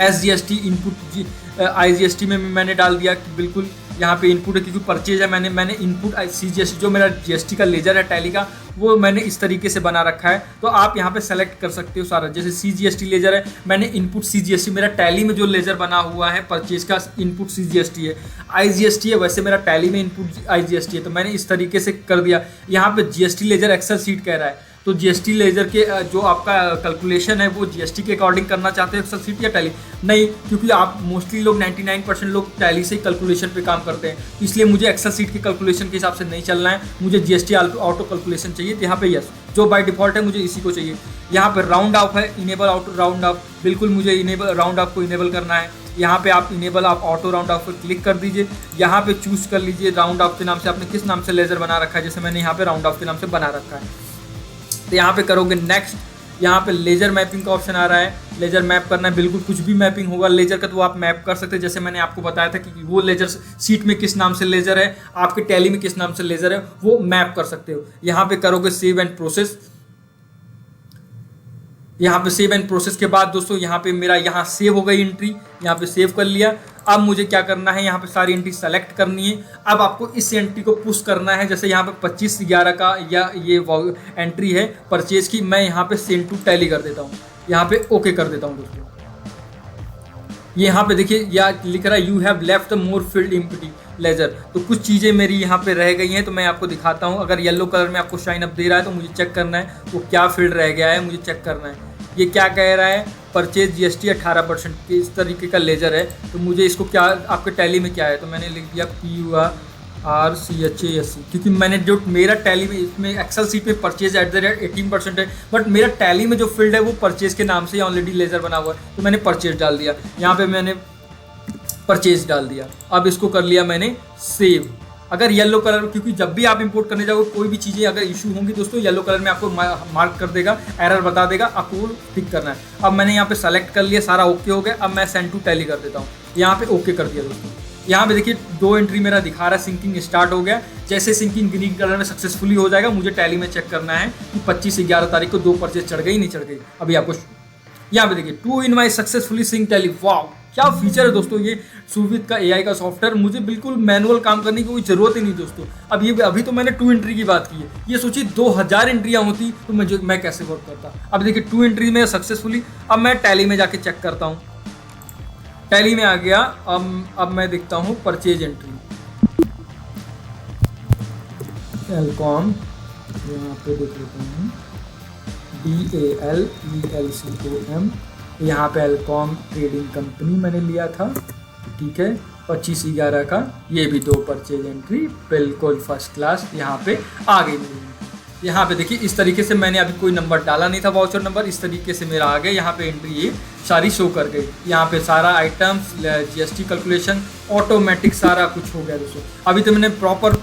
Speaker 1: एसजीएसटी इनपुट आईजीएसटी में मैंने डाल दिया कि बिल्कुल यहाँ पे इनपुट है, क्योंकि परचेज है मैंने इनपुट सीजीएसटी जो मेरा जीएसटी का लेजर है टैली का, वो मैंने इस तरीके से बना रखा है। तो आप यहाँ पे सेलेक्ट कर सकते हो सारा, जैसे सीजीएसटी लेजर है, मैंने इनपुट सीजीएसटी, मेरा टैली में जो लेजर बना हुआ है परचेज का इनपुट सीजीएसटी है, आईजीएसटी है, वैसे मेरा टैली में इनपुट आईजीएसटी है। तो मैंने इस तरीके से कर दिया। यहाँ पे जीएसटी लेजर एक्सेल सीट कह रहा है, तो जीएसटी लेजर के जो आपका कैलकुलेशन है वो जीएसटी के अकॉर्डिंग करना चाहते हो एक्सेल सीट या टैली? नहीं, क्योंकि आप मोस्टली लोग 99% लोग टैली से कैलकुलेशन पे काम करते हैं, इसलिए मुझे एक्सेल सीट के कैलकुलेशन के हिसाब से नहीं चलना है, मुझे जीएसटी ऑटो कैलकुलेशन चाहिए। तो यहाँ पे यस, जो बाय डिफॉल्ट है मुझे इसी को चाहिए। यहाँ पे राउंड ऑफ है, इनेबल ऑटो राउंड ऑफ, बिल्कुल मुझे इनेबल राउंड ऑफ को इनेबल करना है। यहाँ पे आप इनेबल आप ऑटो राउंड ऑफ पर क्लिक कर दीजिए। यहाँ पे चूज कर लीजिए राउंड ऑफ के नाम से आपने किस नाम से लेजर बना रखा है, जैसे मैंने यहाँ पे राउंड ऑफ के नाम से बना रखा है। तो यहाँ पे करोगे नेक्स्ट, यहाँ पे लेजर मैपिंग का ऑप्शन आ रहा है, लेजर मैप करना है, बिल्कुल कुछ भी मैपिंग होगा लेजर का तो आप मैप कर सकते हैं। जैसे मैंने आपको बताया था कि वो लेजर सीट में किस नाम से लेजर है, आपके टैली में किस नाम से लेजर है, वो मैप कर सकते हो। यहाँ पे करोगे सेव एंड प्रोसेस। यहाँ पे सेव एंड प्रोसेस के बाद दोस्तों यहाँ पे मेरा यहाँ सेव हो गई एंट्री, यहाँ पे सेव कर लिया। अब मुझे क्या करना है, यहाँ पे सारी एंट्री सेलेक्ट करनी है। अब आपको इस एंट्री को पुश करना है, जैसे यहाँ पे 25/11 का या ये एंट्री है परचेज की, मैं यहाँ पे सेंड टू टैली कर देता हूँ, यहाँ पे ओके कर देता हूँ दोस्तों। यहाँ पे देखिए या लिख रहा है you have left more field empty ledger, तो कुछ चीज़ें मेरी यहाँ पे रह गई हैं, तो मैं आपको दिखाता हूँ। अगर येलो कलर में आपको शाइन अप दे रहा है तो मुझे चेक करना है वो क्या फील्ड रह गया है, मुझे चेक करना है। ये क्या कह रहा है, परचेज जीएसटी 18% के इस तरीके का लेजर है, तो मुझे इसको क्या आपके टैली में क्या है, तो मैंने लिख दिया PURCHASC, क्योंकि मैंने जो मेरा टैली में इसमें एक्सेल सीट में परचेज @ 18% है, बट मेरा टैली में जो फील्ड है वो परचेज के नाम से ऑलरेडी लेजर बना हुआ है, तो मैंने परचेज डाल दिया। यहाँ पे मैंने परचेज डाल दिया। अब इसको कर लिया मैंने सेव। अगर येलो कलर, क्योंकि जब भी आप इंपोर्ट करने जाओगे कोई भी चीज़ें अगर इशू होंगी दोस्तों, येलो कलर में आपको मार्क कर देगा, एरर बता देगा, आपको ठीक करना है। अब मैंने यहाँ पे सेलेक्ट कर लिया, सारा ओके हो गया। अब मैं सेंड टू टैली कर देता हूँ, यहाँ पे ओके कर दिया दोस्तों। यहाँ पे देखिए 2 एंट्री मेरा दिखा रहा है, सिंकिंग स्टार्ट हो गया। जैसे सिंकिंग ग्रीन कलर में सक्सेसफुली हो जाएगा, मुझे टैली में चेक करना है कि 25/11 तारीख को 2 परचेज चढ़ गई नहीं चढ़ गई। अभी आपको यहाँ पे देखिए 2 इनवॉइस सक्सेसफुली सिंक टैली, वाह क्या फीचर है दोस्तों ये सुविध का एआई का सॉफ्टवेयर। मुझे बिल्कुल मैनुअल काम करने की कोई जरूरत ही नहीं दोस्तों। अभी तो मैंने 2 एंट्री की बात की है, ये सोचिए 2000 एंट्रियाँ होती तो मैं कैसे वर्क करता। अब देखिए 2 एंट्री में सक्सेसफुली। अब मैं टैली में जाके चेक करता हूँ, टैली में आ गया। अब मैं देखता हूँ परचेज एंट्री एलकॉम, यहाँ पे देख लेता हूँ DALELCOM, यहाँ पे एलकॉम ट्रेडिंग कंपनी मैंने लिया था, ठीक है 25/11 का। ये भी 2 परचेज एंट्री बिल्कुल फर्स्ट क्लास यहाँ पे आ गई मेरी। यहाँ पे देखिए इस तरीके से मैंने अभी कोई नंबर डाला नहीं था, वाउचर नंबर, इस तरीके से मेरा आ गया। यहाँ पे एंट्री ये सारी शो कर गई। यहाँ पे सारा आइटम्स, जीएसटी कैलकुलेशन ऑटोमेटिक सारा कुछ हो गया दोस्तों। अभी तो मैंने प्रॉपर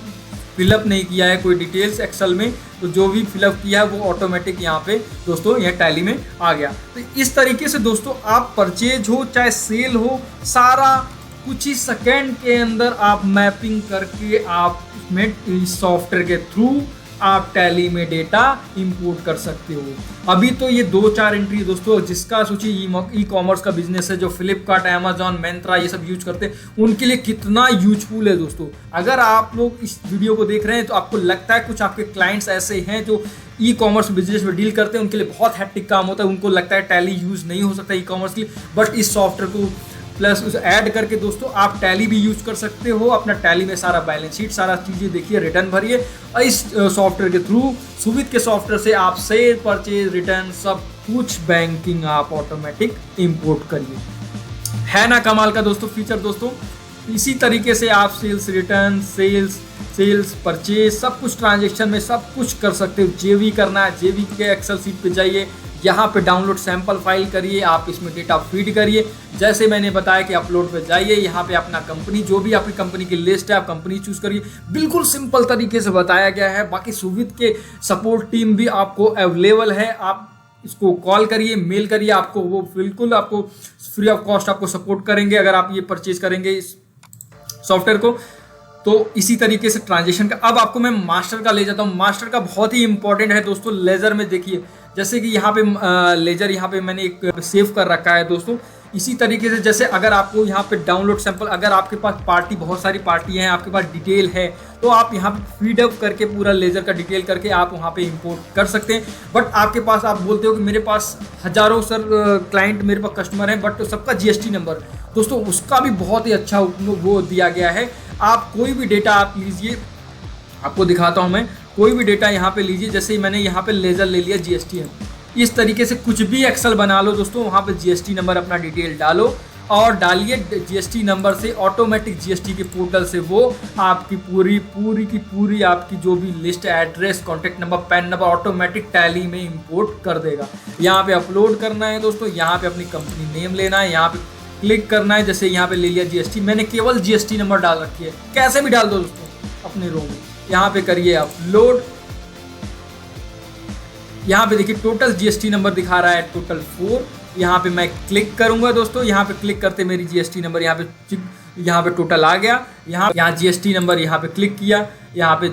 Speaker 1: फिलअप नहीं किया है कोई डिटेल्स एक्सेल में, तो जो भी फिलअप किया है वो ऑटोमेटिक यहाँ पे दोस्तों यह टैली में आ गया। तो इस तरीके से दोस्तों आप परचेज हो चाहे सेल हो, सारा कुछ ही सेकेंड के अंदर आप मैपिंग करके आप इसमें सॉफ्टवेयर के थ्रू आप टैली में डेटा इंपोर्ट कर सकते हो। अभी तो ये 2-4 एंट्री दोस्तों, जिसका सोचिए ई कॉमर्स का बिजनेस है, जो फ्लिपकार्ट, अमेजॉन, मिंत्रा ये सब यूज करते हैं, उनके लिए कितना यूजफुल है दोस्तों। अगर आप लोग इस वीडियो को देख रहे हैं तो आपको लगता है कुछ आपके क्लाइंट्स ऐसे हैं जो ई कॉमर्स बिजनेस में डील करते हैं, उनके लिए बहुत हैक्टिक काम होता है, उनको लगता है टैली यूज नहीं हो सकता ई कॉमर्स के लिए, बट इस सॉफ्टवेयर को प्लस उसे ऐड करके दोस्तों आप टैली भी यूज कर सकते हो। अपना टैली में सारा बैलेंस शीट, सारा चीज़ें देखिए, रिटर्न भरिए, और इस सॉफ्टवेयर के थ्रू, सुविध के सॉफ्टवेयर से आप सेल, परचेज, रिटर्न सब कुछ बैंकिंग आप ऑटोमेटिक इंपोर्ट करिए। है ना कमाल का दोस्तों फीचर दोस्तों। इसी तरीके से आप सेल्स रिटर्न, सेल्स परचेज सब कुछ ट्रांजेक्शन में सब कुछ कर सकते हो। जेवी करना है, जेवी के एक्सेल सीट पे जाइए, यहाँ पे डाउनलोड सैंपल फाइल करिए, आप इसमें डेटा फीड करिए। जैसे मैंने बताया कि अपलोड पे जाइए, यहाँ पे अपना कंपनी, जो भी आपकी कंपनी की लिस्ट है आप कंपनी चूज करिए। बिल्कुल सिंपल तरीके से बताया गया है। बाकी सुविध के सपोर्ट टीम भी आपको अवेलेबल है, आप इसको कॉल करिए, मेल करिए, आपको वो बिल्कुल आपको फ्री ऑफ कॉस्ट आपको सपोर्ट करेंगे अगर आप ये परचेज करेंगे इस सॉफ्टवेयर को। तो इसी तरीके से ट्रांजेक्शन का अब आपको मैं मास्टर का ले जाता हूँ। मास्टर का बहुत ही इंपॉर्टेंट है दोस्तों। लेजर में देखिए, जैसे कि यहाँ पे लेजर यहाँ पे मैंने एक सेव कर रखा है दोस्तों। इसी तरीके से जैसे अगर आपको यहाँ पे डाउनलोड सैंपल, अगर आपके पास पार्टी, बहुत सारी पार्टी हैं, आपके पास डिटेल है, तो आप यहाँ पे फीड अप करके पूरा लेजर का डिटेल करके आप वहाँ पे इंपोर्ट कर सकते हैं। बट आपके पास, आप बोलते हो कि मेरे पास हजारों सर क्लाइंट, मेरे पास कस्टमर हैं, बट सबका जीएसटी नंबर, दोस्तों उसका भी बहुत ही अच्छा वो दिया गया है। आप कोई भी डेटा आप लीजिए, आपको दिखाता हूँ मैं, कोई भी डेटा यहाँ पे लीजिए। जैसे मैंने यहाँ पे लेजर ले लिया, जीएसटी, इस तरीके से कुछ भी एक्सेल बना लो दोस्तों, वहाँ पे जीएसटी नंबर अपना डिटेल डालो और डालिए जीएसटी नंबर से ऑटोमेटिक जीएसटी के पोर्टल से वो आपकी पूरी आपकी जो भी list, address, contact number, pan number automatic tally में इंपोर्ट कर देगा। यहाँ पे अपलोड करना है दोस्तों, यहाँ पे अपनी कंपनी नेम लेना है, यहाँ पे क्लिक करना है। जैसे यहाँ पे ले लिया जीएसटी, मैंने केवल जीएसटी नंबर डाल रखी है, कैसे भी डाल दो दोस्तों अपने रो में। यहाँ पे करिए अपलोड, यहाँ पे देखिए टोटल जीएसटी नंबर दिखा रहा है, टोटल 4। यहाँ पे मैं क्लिक करूंगा दोस्तों, यहाँ पे क्लिक करते मेरी जीएसटी नंबर यहाँ पे टोटल आ गया। यहाँ जीएसटी नंबर यहाँ पे क्लिक किया, यहाँ पे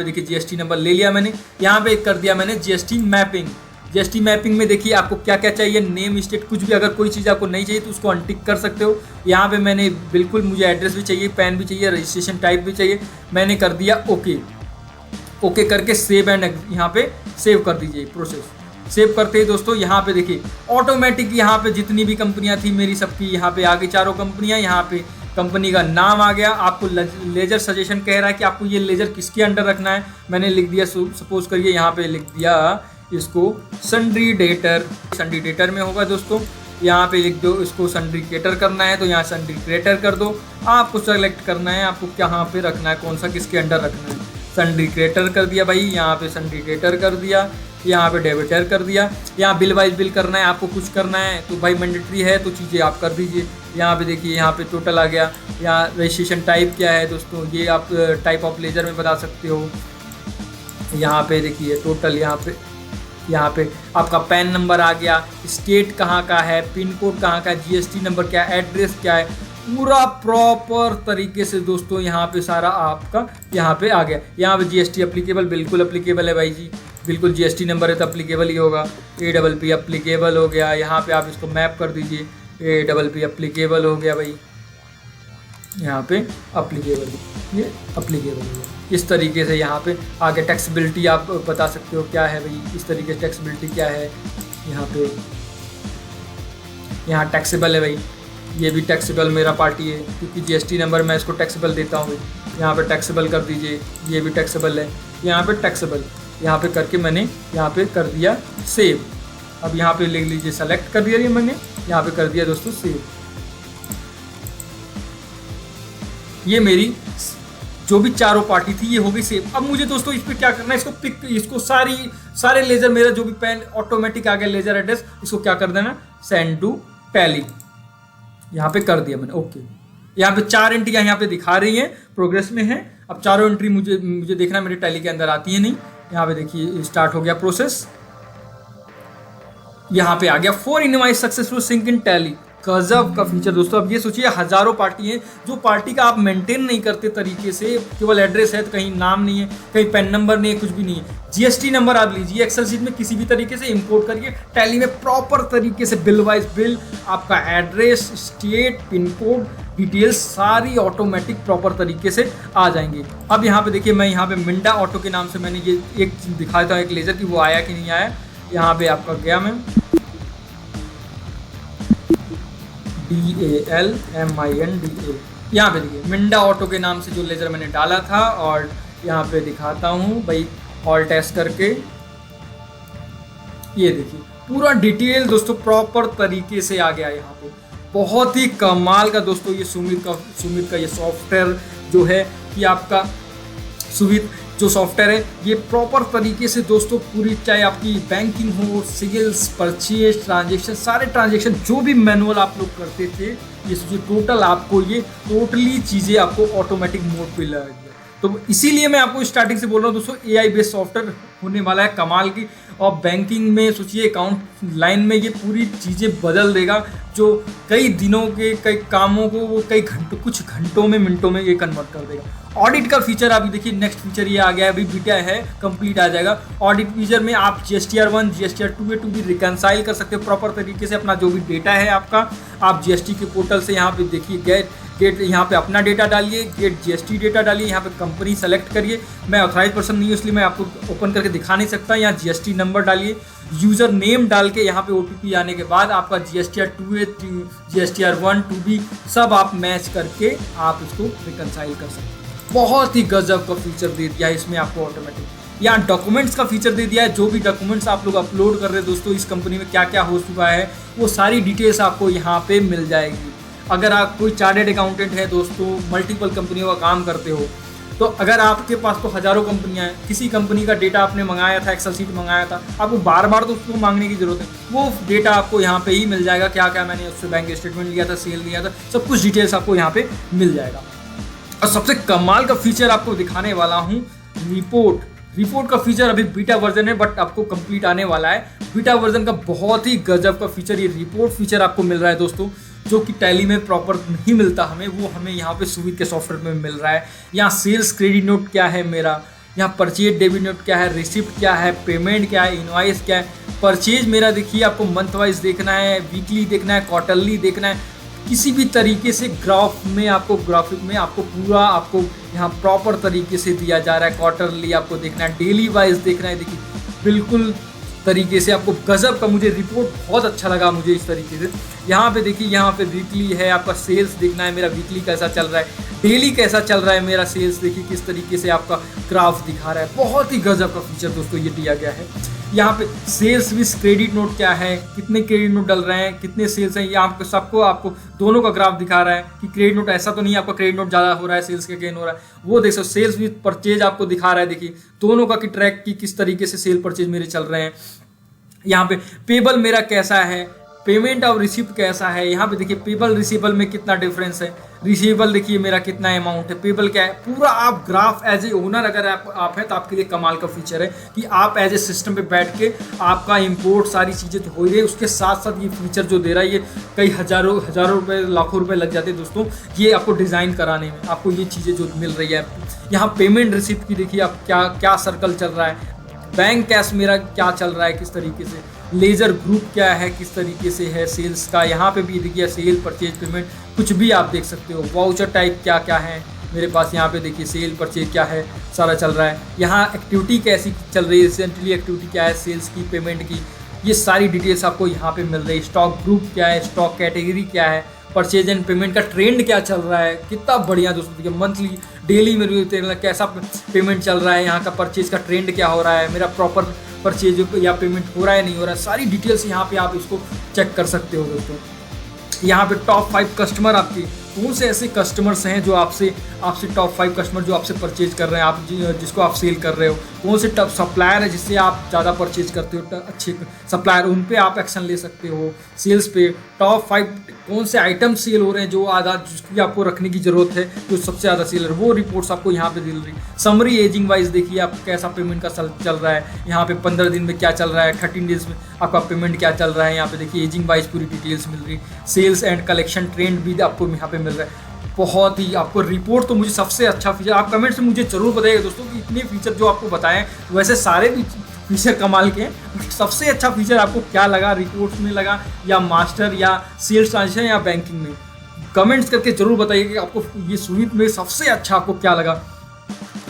Speaker 1: देखिए जीएसटी नंबर ले लिया मैंने। यहाँ पे कर दिया मैंने जीएसटी मैपिंग। जीएसटी मैपिंग में देखिए आपको क्या क्या चाहिए, नेम, स्टेट, कुछ भी। अगर कोई चीज़ आपको नहीं चाहिए तो उसको अनटिक कर सकते हो। यहाँ पे मैंने बिल्कुल, मुझे एड्रेस भी चाहिए, पैन भी चाहिए, रजिस्ट्रेशन टाइप भी चाहिए, मैंने कर दिया ओके। ओके करके सेव एंड यहाँ पे सेव कर दीजिए। प्रोसेस सेव करते ही दोस्तों यहाँ पे देखिए ऑटोमेटिक यहाँ पे जितनी भी कंपनियाँ थी मेरी, सबकी यहाँ पे आगे चारों कंपनियाँ, यहाँ पे कंपनी का नाम आ गया। आपको लेजर सजेशन कह रहा है कि आपको ये लेजर किसके अंडर रखना है। मैंने लिख दिया, सपोज करिए यहाँ पे लिख दिया इसको सन्ड्री डेटर में होगा दोस्तों। यहाँ पे लिख दो इसको सन्ड्री क्रिएटर करना है, तो यहाँ सन्ड्री क्रिएटर कर दो। आपको सेलेक्ट करना है आपको कहाँ पे रखना है, कौन सा किसके अंडर रखना है। सन्ड्री क्रिएटर कर दिया भाई, यहाँ पे सन्ड्री क्रिएटर कर दिया, यहाँ पे डेबिटर कर दिया। यहाँ बिल वाइज बिल करना है, आपको कुछ करना है तो भाई मैंडेटरी है तो चीज़ें आप कर दीजिए। यहाँ पे देखिए यहाँ पे टोटल आ गया। यहाँ रजिस्ट्रेशन टाइप क्या है दोस्तों, ये आप टाइप ऑफ लेजर में बता सकते हो। यहाँ पे देखिए टोटल, यहाँ पे आपका पैन नंबर आ गया, स्टेट कहाँ का है, पिन कोड कहाँ का है, जीएसटी नंबर क्या है, एड्रेस क्या है, पूरा प्रॉपर तरीके से दोस्तों यहाँ पे सारा आपका यहाँ पे आ गया। यहाँ पे जीएसटी अप्लीकेबल, बिल्कुल अप्लीकेबल है भाई जी, बिल्कुल जीएसटी नंबर है तो अप्लीकेबल ही होगा। APP अप्लीकेबल हो गया। यहाँ पे आप इसको मैप कर दीजिए, APP अप्लीकेबल हो गया भाई, यहाँ पे अप्लीकेबल, ये अप्लीकेबल हो गया। इस तरीके से यहाँ पे आगे टैक्सेबिलिटी आप बता सकते हो क्या है भाई, इस तरीके से टैक्सेबिलिटी क्या है। यहाँ पे यहाँ टैक्सेबल है भाई, ये भी टैक्सेबल मेरा पार्टी है क्योंकि जीएसटी नंबर मैं इसको टैक्सेबल देता हूँ। यहाँ पे टैक्सेबल कर दीजिए, ये भी टैक्सेबल है। यहाँ पे टैक्सेबल, यहाँ पे करके मैंने यहाँ पे कर दिया सेव। अब यहाँ पे लिख लीजिए, सेलेक्ट कर दिया मैंने, यहाँ पे कर दिया दोस्तों सेव। ये मेरी जो भी चारों पार्टी थी ये हो गई सेव। अब मुझे दोस्तों इस पर क्या करना है, इसको पिक, इसको सारे लेजर, मेरा जो भी पैन ऑटोमेटिक आ गया लेजर एड्रेस, इसको क्या कर देना, सेंड टू टैली। यहाँ पे कर दिया मैंने ओके। यहाँ पे 4 एंट्रियाँ यहाँ पे दिखा रही हैं, प्रोग्रेस में है। अब चारों एंट्री मुझे देखना है, मेरे टैली के अंदर आती है नहीं। यहाँ पे देखिए स्टार्ट हो गया प्रोसेस, यहाँ पे आ गया 4 invoice successful sync in Tally. गजब का फीचर दोस्तों। अब ये सोचिए हजारों पार्टी हैं, जो पार्टी का आप मेंटेन नहीं करते तरीके से, केवल एड्रेस है तो कहीं नाम नहीं है, कहीं पैन नंबर नहीं है, कुछ भी नहीं है। जीएसटी नंबर आप लीजिए, एक्सेल शीट में किसी भी तरीके से इंपोर्ट करिए, टैली में प्रॉपर तरीके से बिल वाइज बिल, आपका address, state, pin code, details सारी ऑटोमेटिक प्रॉपर तरीके से आ जाएंगी। अब यहाँ पे देखिए, मैं यहाँ पे मिंडा ऑटो के नाम से मैंने ये एक दिखाया था, एक लेजर की, वो आया कि नहीं आया। यहाँ पे आपका गया मैं DALMINDA, यहाँ पे देखिए मिंडा ऑटो के नाम से जो लेजर मैंने डाला था। और यहाँ पे दिखाता हूँ भाई, ऑल टेस्ट करके, ये देखिए पूरा डिटेल दोस्तों प्रॉपर तरीके से आ गया। यहाँ पे बहुत ही कमाल का दोस्तों ये सुमित का ये सॉफ्टवेयर जो है कि आपका सुमित जो सॉफ्टवेयर है, ये प्रॉपर तरीके से दोस्तों पूरी, चाहे आपकी बैंकिंग हो, सेल्स, परचेज, ट्रांजेक्शन, सारे ट्रांजेक्शन जो भी मैनुअल आप लोग करते थे, ये सोचिए टोटल आपको ये टोटली चीज़ें आपको ऑटोमेटिक मोड पे लगा दिया। तो इसीलिए मैं आपको स्टार्टिंग से बोल रहा हूँ दोस्तों, AI बेस्ड सॉफ्टवेयर होने वाला है कमाल की। और बैंकिंग में सोचिए अकाउंट लाइन में ये पूरी चीज़ें बदल देगा, जो कई दिनों के कई कामों को वो कुछ घंटों में मिनटों में ये कन्वर्ट कर देगा। ऑडिट का फीचर अभी देखिए, नेक्स्ट फीचर ये आ गया है, अभी बीटा है, कंप्लीट आ जाएगा। ऑडिट फीचर में आप GSTR 1 GSTR 2 भी रिकनसाइल कर सकते हो प्रॉपर तरीके से। अपना जो भी डेटा है आपका, आप GST के पोर्टल से यहाँ पे देखिए गेट यहाँ पे अपना डेटा डालिए, गेट GST डेटा डालिए, यहाँ पे कंपनी सेलेक्ट करिए। मैं ऑथराइज पर्सन नहीं हूँ इसलिए मैं आपको ओपन करके दिखा नहीं सकता। यहाँ GST नंबर डालिए, यूज़र नेम डाल के यहाँ पे OTP आने के बाद आपका GSTR 2A GSTR 1 2B सब आप मैच करके आप इसको रिकनसाइल कर सकते हैं। बहुत ही गजब का फीचर दे दिया है इसमें आपको ऑटोमेटिक। यहाँ डॉक्यूमेंट्स का फीचर दे दिया है, जो भी डॉक्यूमेंट्स आप लोग अपलोड कर रहे हैं दोस्तों, इस कंपनी में क्या क्या हो चुका है वो सारी डिटेल्स आपको यहाँ पे मिल जाएगी। अगर आप कोई चार्टर्ड अकाउंटेंट है दोस्तों, मल्टीपल कंपनियों का काम करते हो, तो अगर आपके पास तो हज़ारों कंपनियां हैं, किसी कंपनी का डेटा आपने मंगाया था, एक्सेल शीट मंगाया था, आपको बार बार तो उसको मांगने की जरूरत है। वो डेटा आपको यहाँ पे ही मिल जाएगा, क्या क्या मैंने उससे बैंक स्टेटमेंट लिया था, सेल लिया था, सब कुछ डिटेल्स आपको यहाँ पे मिल जाएगा। और सबसे कमाल का फीचर आपको दिखाने वाला हूँ, रिपोर्ट का फीचर अभी बीटा वर्जन है, बट आपको कंप्लीट आने वाला है। बीटा वर्जन का बहुत ही गजब का फीचर, ये रिपोर्ट फीचर आपको मिल रहा है दोस्तों, जो कि टैली में प्रॉपर नहीं मिलता हमें, वो हमें यहाँ पे सुविध के सॉफ्टवेयर में मिल रहा है। यहाँ सेल्स क्रेडिट नोट क्या है मेरा, यहाँ परचेज डेबिट नोट क्या है, रिसिप्ट क्या है, पेमेंट क्या है, इनवॉइस क्या है। परचेज मेरा देखिए आपको मंथ वाइज देखना है, वीकली देखना है, क्वार्टरली देखना है, किसी भी तरीके से ग्राफिक में आपको पूरा आपको यहाँ प्रॉपर तरीके से दिया जा रहा है। क्वार्टरली आपको देखना है, डेली वाइज देखना है, देखिए बिल्कुल तरीके से आपको गजब का। मुझे रिपोर्ट बहुत अच्छा लगा मुझे इस तरीके से। यहाँ पे देखिए, यहाँ पे वीकली है, आपका सेल्स देखना है मेरा, वीकली कैसा चल रहा है, डेली कैसा चल रहा है मेरा सेल्स, देखिए किस तरीके से आपका ग्राफ दिखा रहा है। बहुत ही गजब का फीचर दोस्तों ये दिया गया है। यहाँ पे सेल्स विथ क्रेडिट नोट क्या है, कितने क्रेडिट नोट डल रहे हैं, कितने सेल्स हैं, ये आपको सबको आपको दोनों का ग्राफ दिखा रहा है कि क्रेडिट नोट ऐसा तो नहीं आपका क्रेडिट नोट ज़्यादा हो रहा है, सेल्स का गेन हो रहा है, वो देख सकते। सेल्स विथ परचेज आपको दिखा रहा है, देखिए दोनों का कि ट्रैक की किस तरीके से सेल परचेज मेरे चल रहे हैं। यहाँ पे पेबल मेरा कैसा है, पेमेंट और रिसिप्ट कैसा है, यहाँ पे देखिए पेबल रिसीबल में कितना डिफरेंस है, रिसीबल देखिए मेरा कितना अमाउंट है, पेबल क्या है, पूरा आप ग्राफ एज ए ओनर अगर आप हैं तो आपके लिए कमाल का फीचर है कि आप एज ए सिस्टम पे बैठ के आपका इंपोर्ट सारी चीज़ें तो हो रही है, उसके साथ साथ ये फीचर जो दे रहा है, ये कई हज़ारों रुपए लाखों रुपए लग जाते हैं दोस्तों ये आपको डिज़ाइन कराने में, आपको ये चीज़ें जो मिल रही है। यहाँ पेमेंट रिसिप्ट की देखिए आप क्या सर्कल चल रहा है, बैंक कैश मेरा क्या चल रहा है, किस तरीके से, लेजर ग्रुप क्या है, किस तरीके से है सेल्स का, यहाँ पे भी देखिए सेल परचेज पेमेंट कुछ भी आप देख सकते हो। वाउचर टाइप क्या क्या है मेरे पास, यहाँ पे देखिए सेल परचेज क्या है सारा चल रहा है। यहाँ एक्टिविटी कैसी चल रही है, रिसेंटली एक्टिविटी क्या है, सेल्स की, पेमेंट की, ये सारी डिटेल्स आपको यहाँ पे मिल रही है। स्टॉक ग्रुप क्या है, स्टॉक कैटेगरी क्या है, परचेज एंड पेमेंट का ट्रेंड क्या चल रहा है, कितना बढ़िया दोस्तों। देखिए मंथली डेली में कैसा पेमेंट चल रहा है, यहाँ का परचेज का ट्रेंड क्या हो रहा है, मेरा प्रॉपर परचेज या पेमेंट हो रहा है नहीं हो रहा है, सारी डिटेल्स यहाँ पे आप इसको चेक कर सकते हो दोस्तों। यहाँ पे टॉप 5 कस्टमर आपके कौन से ऐसे कस्टमर्स हैं जो आपसे टॉप 5 कस्टमर जो आपसे परचेज कर रहे हैं, आप जिसको आप सेल कर रहे हो, कौन से टॉप सप्लायर है जिससे आप ज़्यादा परचेज करते हो, अच्छे सप्लायर, उन पे आप एक्शन ले सकते हो। सेल्स पे टॉप 5 कौन से आइटम सेल हो रहे हैं जो आधा जिसकी आपको रखने की ज़रूरत है, जो सबसे ज़्यादा सेल है, वो रिपोर्ट्स आपको यहाँ पे मिल रही। समरी एजिंग वाइज देखिए आप कैसा पेमेंट का चल रहा है, यहाँ पे 15 दिन में क्या चल रहा है, 13 डेज में आपका पेमेंट क्या चल रहा है, यहाँ पे देखिए एजिंग वाइज पूरी डिटेल्स मिल रही। सेल्स एंड कलेक्शन ट्रेंड भी आपको यहाँ पे मिल रहा है। बहुत ही आपको रिपोर्ट तो मुझे सबसे अच्छा फीचर, आप कमेंट्स में मुझे जरूर बताइएगा दोस्तों कि इतने फीचर जो आपको बताएं, वैसे सारे भी फीचर कमाल के हैं, सबसे अच्छा फीचर आपको क्या लगा, रिपोर्ट्स में लगा या मास्टर या सेल्स ट्रांजेक्शन या बैंकिंग में, कमेंट्स करके जरूर बताइए कि आपको ये सुविध में सबसे अच्छा आपको क्या लगा।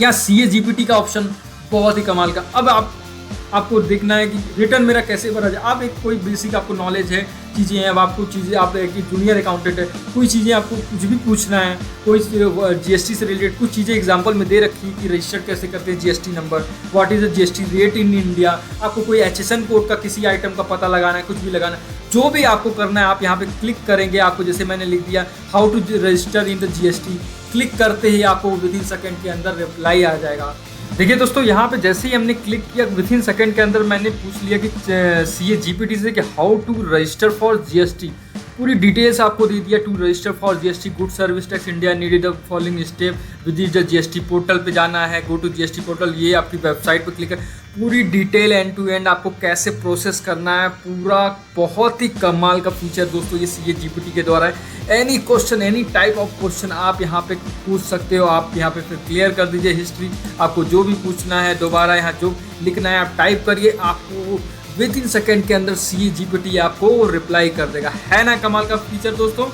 Speaker 1: या CA GPT का ऑप्शन बहुत ही कमाल का। अब आपको देखना है कि रिटर्न मेरा कैसे भरा जाए। आप एक कोई बेसिक आपको नॉलेज है, चीज़ें हैं, अब आपको चीज़ें, आप एक जूनियर अकाउंटेंट है, कोई चीज़ें आपको कुछ भी पूछना है, कोई GST से रिलेटेड कुछ चीज़ें एग्जांपल में दे रखी कि रजिस्टर कैसे करते हैं, GST number, what is the GST rate in India, आपको कोई HSN कोड का किसी आइटम का पता लगाना है, कुछ भी लगाना है, जो भी आपको करना है आप यहाँ पे क्लिक करेंगे, आपको जैसे मैंने लिख दिया how to register in the GST, click करते ही आपको विदिन सेकेंड के अंदर रिप्लाई आ जाएगा। देखिए दोस्तों, यहाँ पे जैसे ही हमने क्लिक किया विथिन सेकंड के अंदर मैंने पूछ लिया कि CA GPT से कि how to register for GST, पूरी डिटेल्स आपको दे दिया। To register for GST good service tax India needed the following step, visit the GST portal पे जाना है, गो टू जीएसटी पोर्टल, ये आपकी वेबसाइट पे क्लिक कर पूरी डिटेल एंड टू एंड आपको कैसे प्रोसेस करना है पूरा। बहुत ही कमाल का फीचर दोस्तों ये सीए जीपीटी के द्वारा है। Any question, any type of question आप यहाँ पे पूछ सकते हो। आप यहाँ पे फिर क्लियर कर दीजिए हिस्ट्री, आपको जो भी पूछना है दोबारा यहाँ जो लिखना है आप टाइप करिए, आपको विद इन सेकेंड के अंदर सीए जीपीटी आपको रिप्लाई कर देगा। है ना कमाल का फीचर दोस्तों।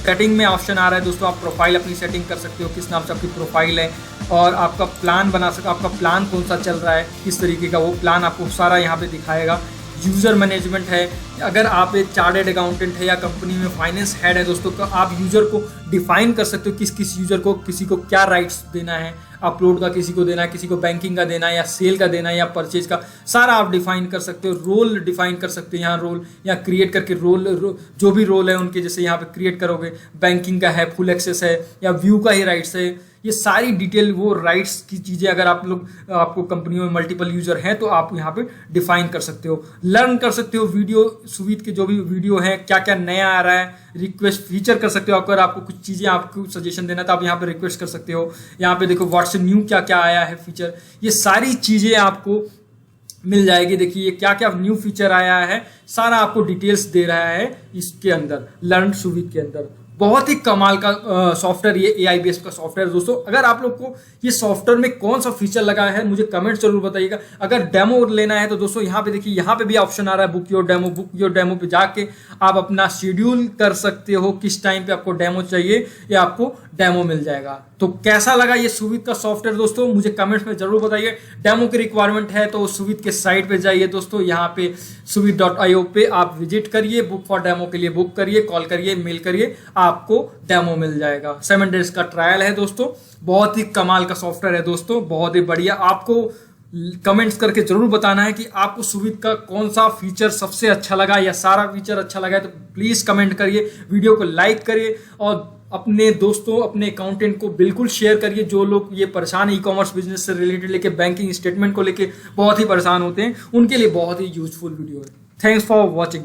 Speaker 1: सेटिंग में ऑप्शन आ रहा है दोस्तों, आप प्रोफाइल अपनी सेटिंग कर सकते हो, किस नाम से आपकी प्रोफाइल है, और आपका प्लान बना सकते हो, आपका प्लान कौन सा चल रहा है, किस तरीके का वो प्लान आपको सारा यहाँ पे दिखाएगा। यूज़र मैनेजमेंट है, अगर आप एक चार्टर्ड अकाउंटेंट है या कंपनी में फाइनेंस हेड है दोस्तों, तो आप यूज़र को डिफाइन कर सकते हो किस किस यूज़र को किसी को क्या राइट्स देना है, अपलोड का किसी को देना है, किसी को बैंकिंग का देना है, या सेल का देना है, या परचेज का, सारा आप डिफाइन कर सकते हो। रोल डिफाइन कर सकते हो, यहाँ रोल या क्रिएट करके रोल जो भी रोल है उनके जैसे यहाँ पे क्रिएट करोगे, बैंकिंग का है, फुल एक्सेस है, या व्यू का ही राइट्स है, ये सारी डिटेल वो राइट्स की चीज़ें अगर आप लोग आपको कंपनियों में मल्टीपल यूजर हैं तो आप यहाँ पे डिफाइन कर सकते हो। लर्न कर सकते हो वीडियो सुविध के जो भी वीडियो है, क्या क्या नया आ रहा है, रिक्वेस्ट फीचर कर सकते हो। अगर आपको कुछ चीज़ें आपको सजेशन देना तो आप यहाँ पे रिक्वेस्ट कर सकते हो। यहाँ पे देखो व्हाट्सएप न्यू क्या क्या आया है फीचर, ये सारी चीज़ें आपको मिल जाएगी। देखिए क्या क्या न्यू फीचर आया है, सारा आपको डिटेल्स दे रहा है इसके अंदर, लर्न सुविध के अंदर। बहुत ही कमाल का सॉफ्टवेयर ये एआई बेस्ड का सॉफ्टवेयर दोस्तों। अगर आप लोग को ये सॉफ्टवेयर में कौन सा फीचर लगा है मुझे कमेंट जरूर बताइएगा। अगर डेमो लेना है तो दोस्तों यहाँ पे देखिए, यहाँ पे भी ऑप्शन आ रहा है book your demo. Book your demo पे जाके आप अपना शेड्यूल कर सकते हो, किस टाइम पे आपको डेमो चाहिए, या आपको डेमो मिल जाएगा। तो कैसा लगा ये सुविध का सॉफ्टवेयर दोस्तों, मुझे कमेंट्स में जरूर बताइए। डेमो की रिक्वायरमेंट है तो सुविध के साइट पे जाइए दोस्तों, यहाँ पे suvid.io पे आप विजिट करिए, बुक फॉर डेमो के लिए बुक करिए, कॉल करिए, मेल करिए, आपको डेमो मिल जाएगा। 7 डेज का ट्रायल है दोस्तों, बहुत ही कमाल का सॉफ्टवेयर है दोस्तों, बहुत ही बढ़िया। आपको कमेंट्स करके जरूर बताना है कि आपको सुविध का कौन सा फीचर सबसे अच्छा लगा या सारा फीचर अच्छा लगा है, तो प्लीज कमेंट करिए, वीडियो को लाइक करिए और अपने दोस्तों, अपने अकाउंटेंट को बिल्कुल शेयर करिए जो लोग ये परेशान ई कॉमर्स बिजनेस से रिलेटेड लेके बैंकिंग स्टेटमेंट को लेके बहुत ही परेशान होते हैं, उनके लिए बहुत ही यूजफुल वीडियो है। Thanks for watching.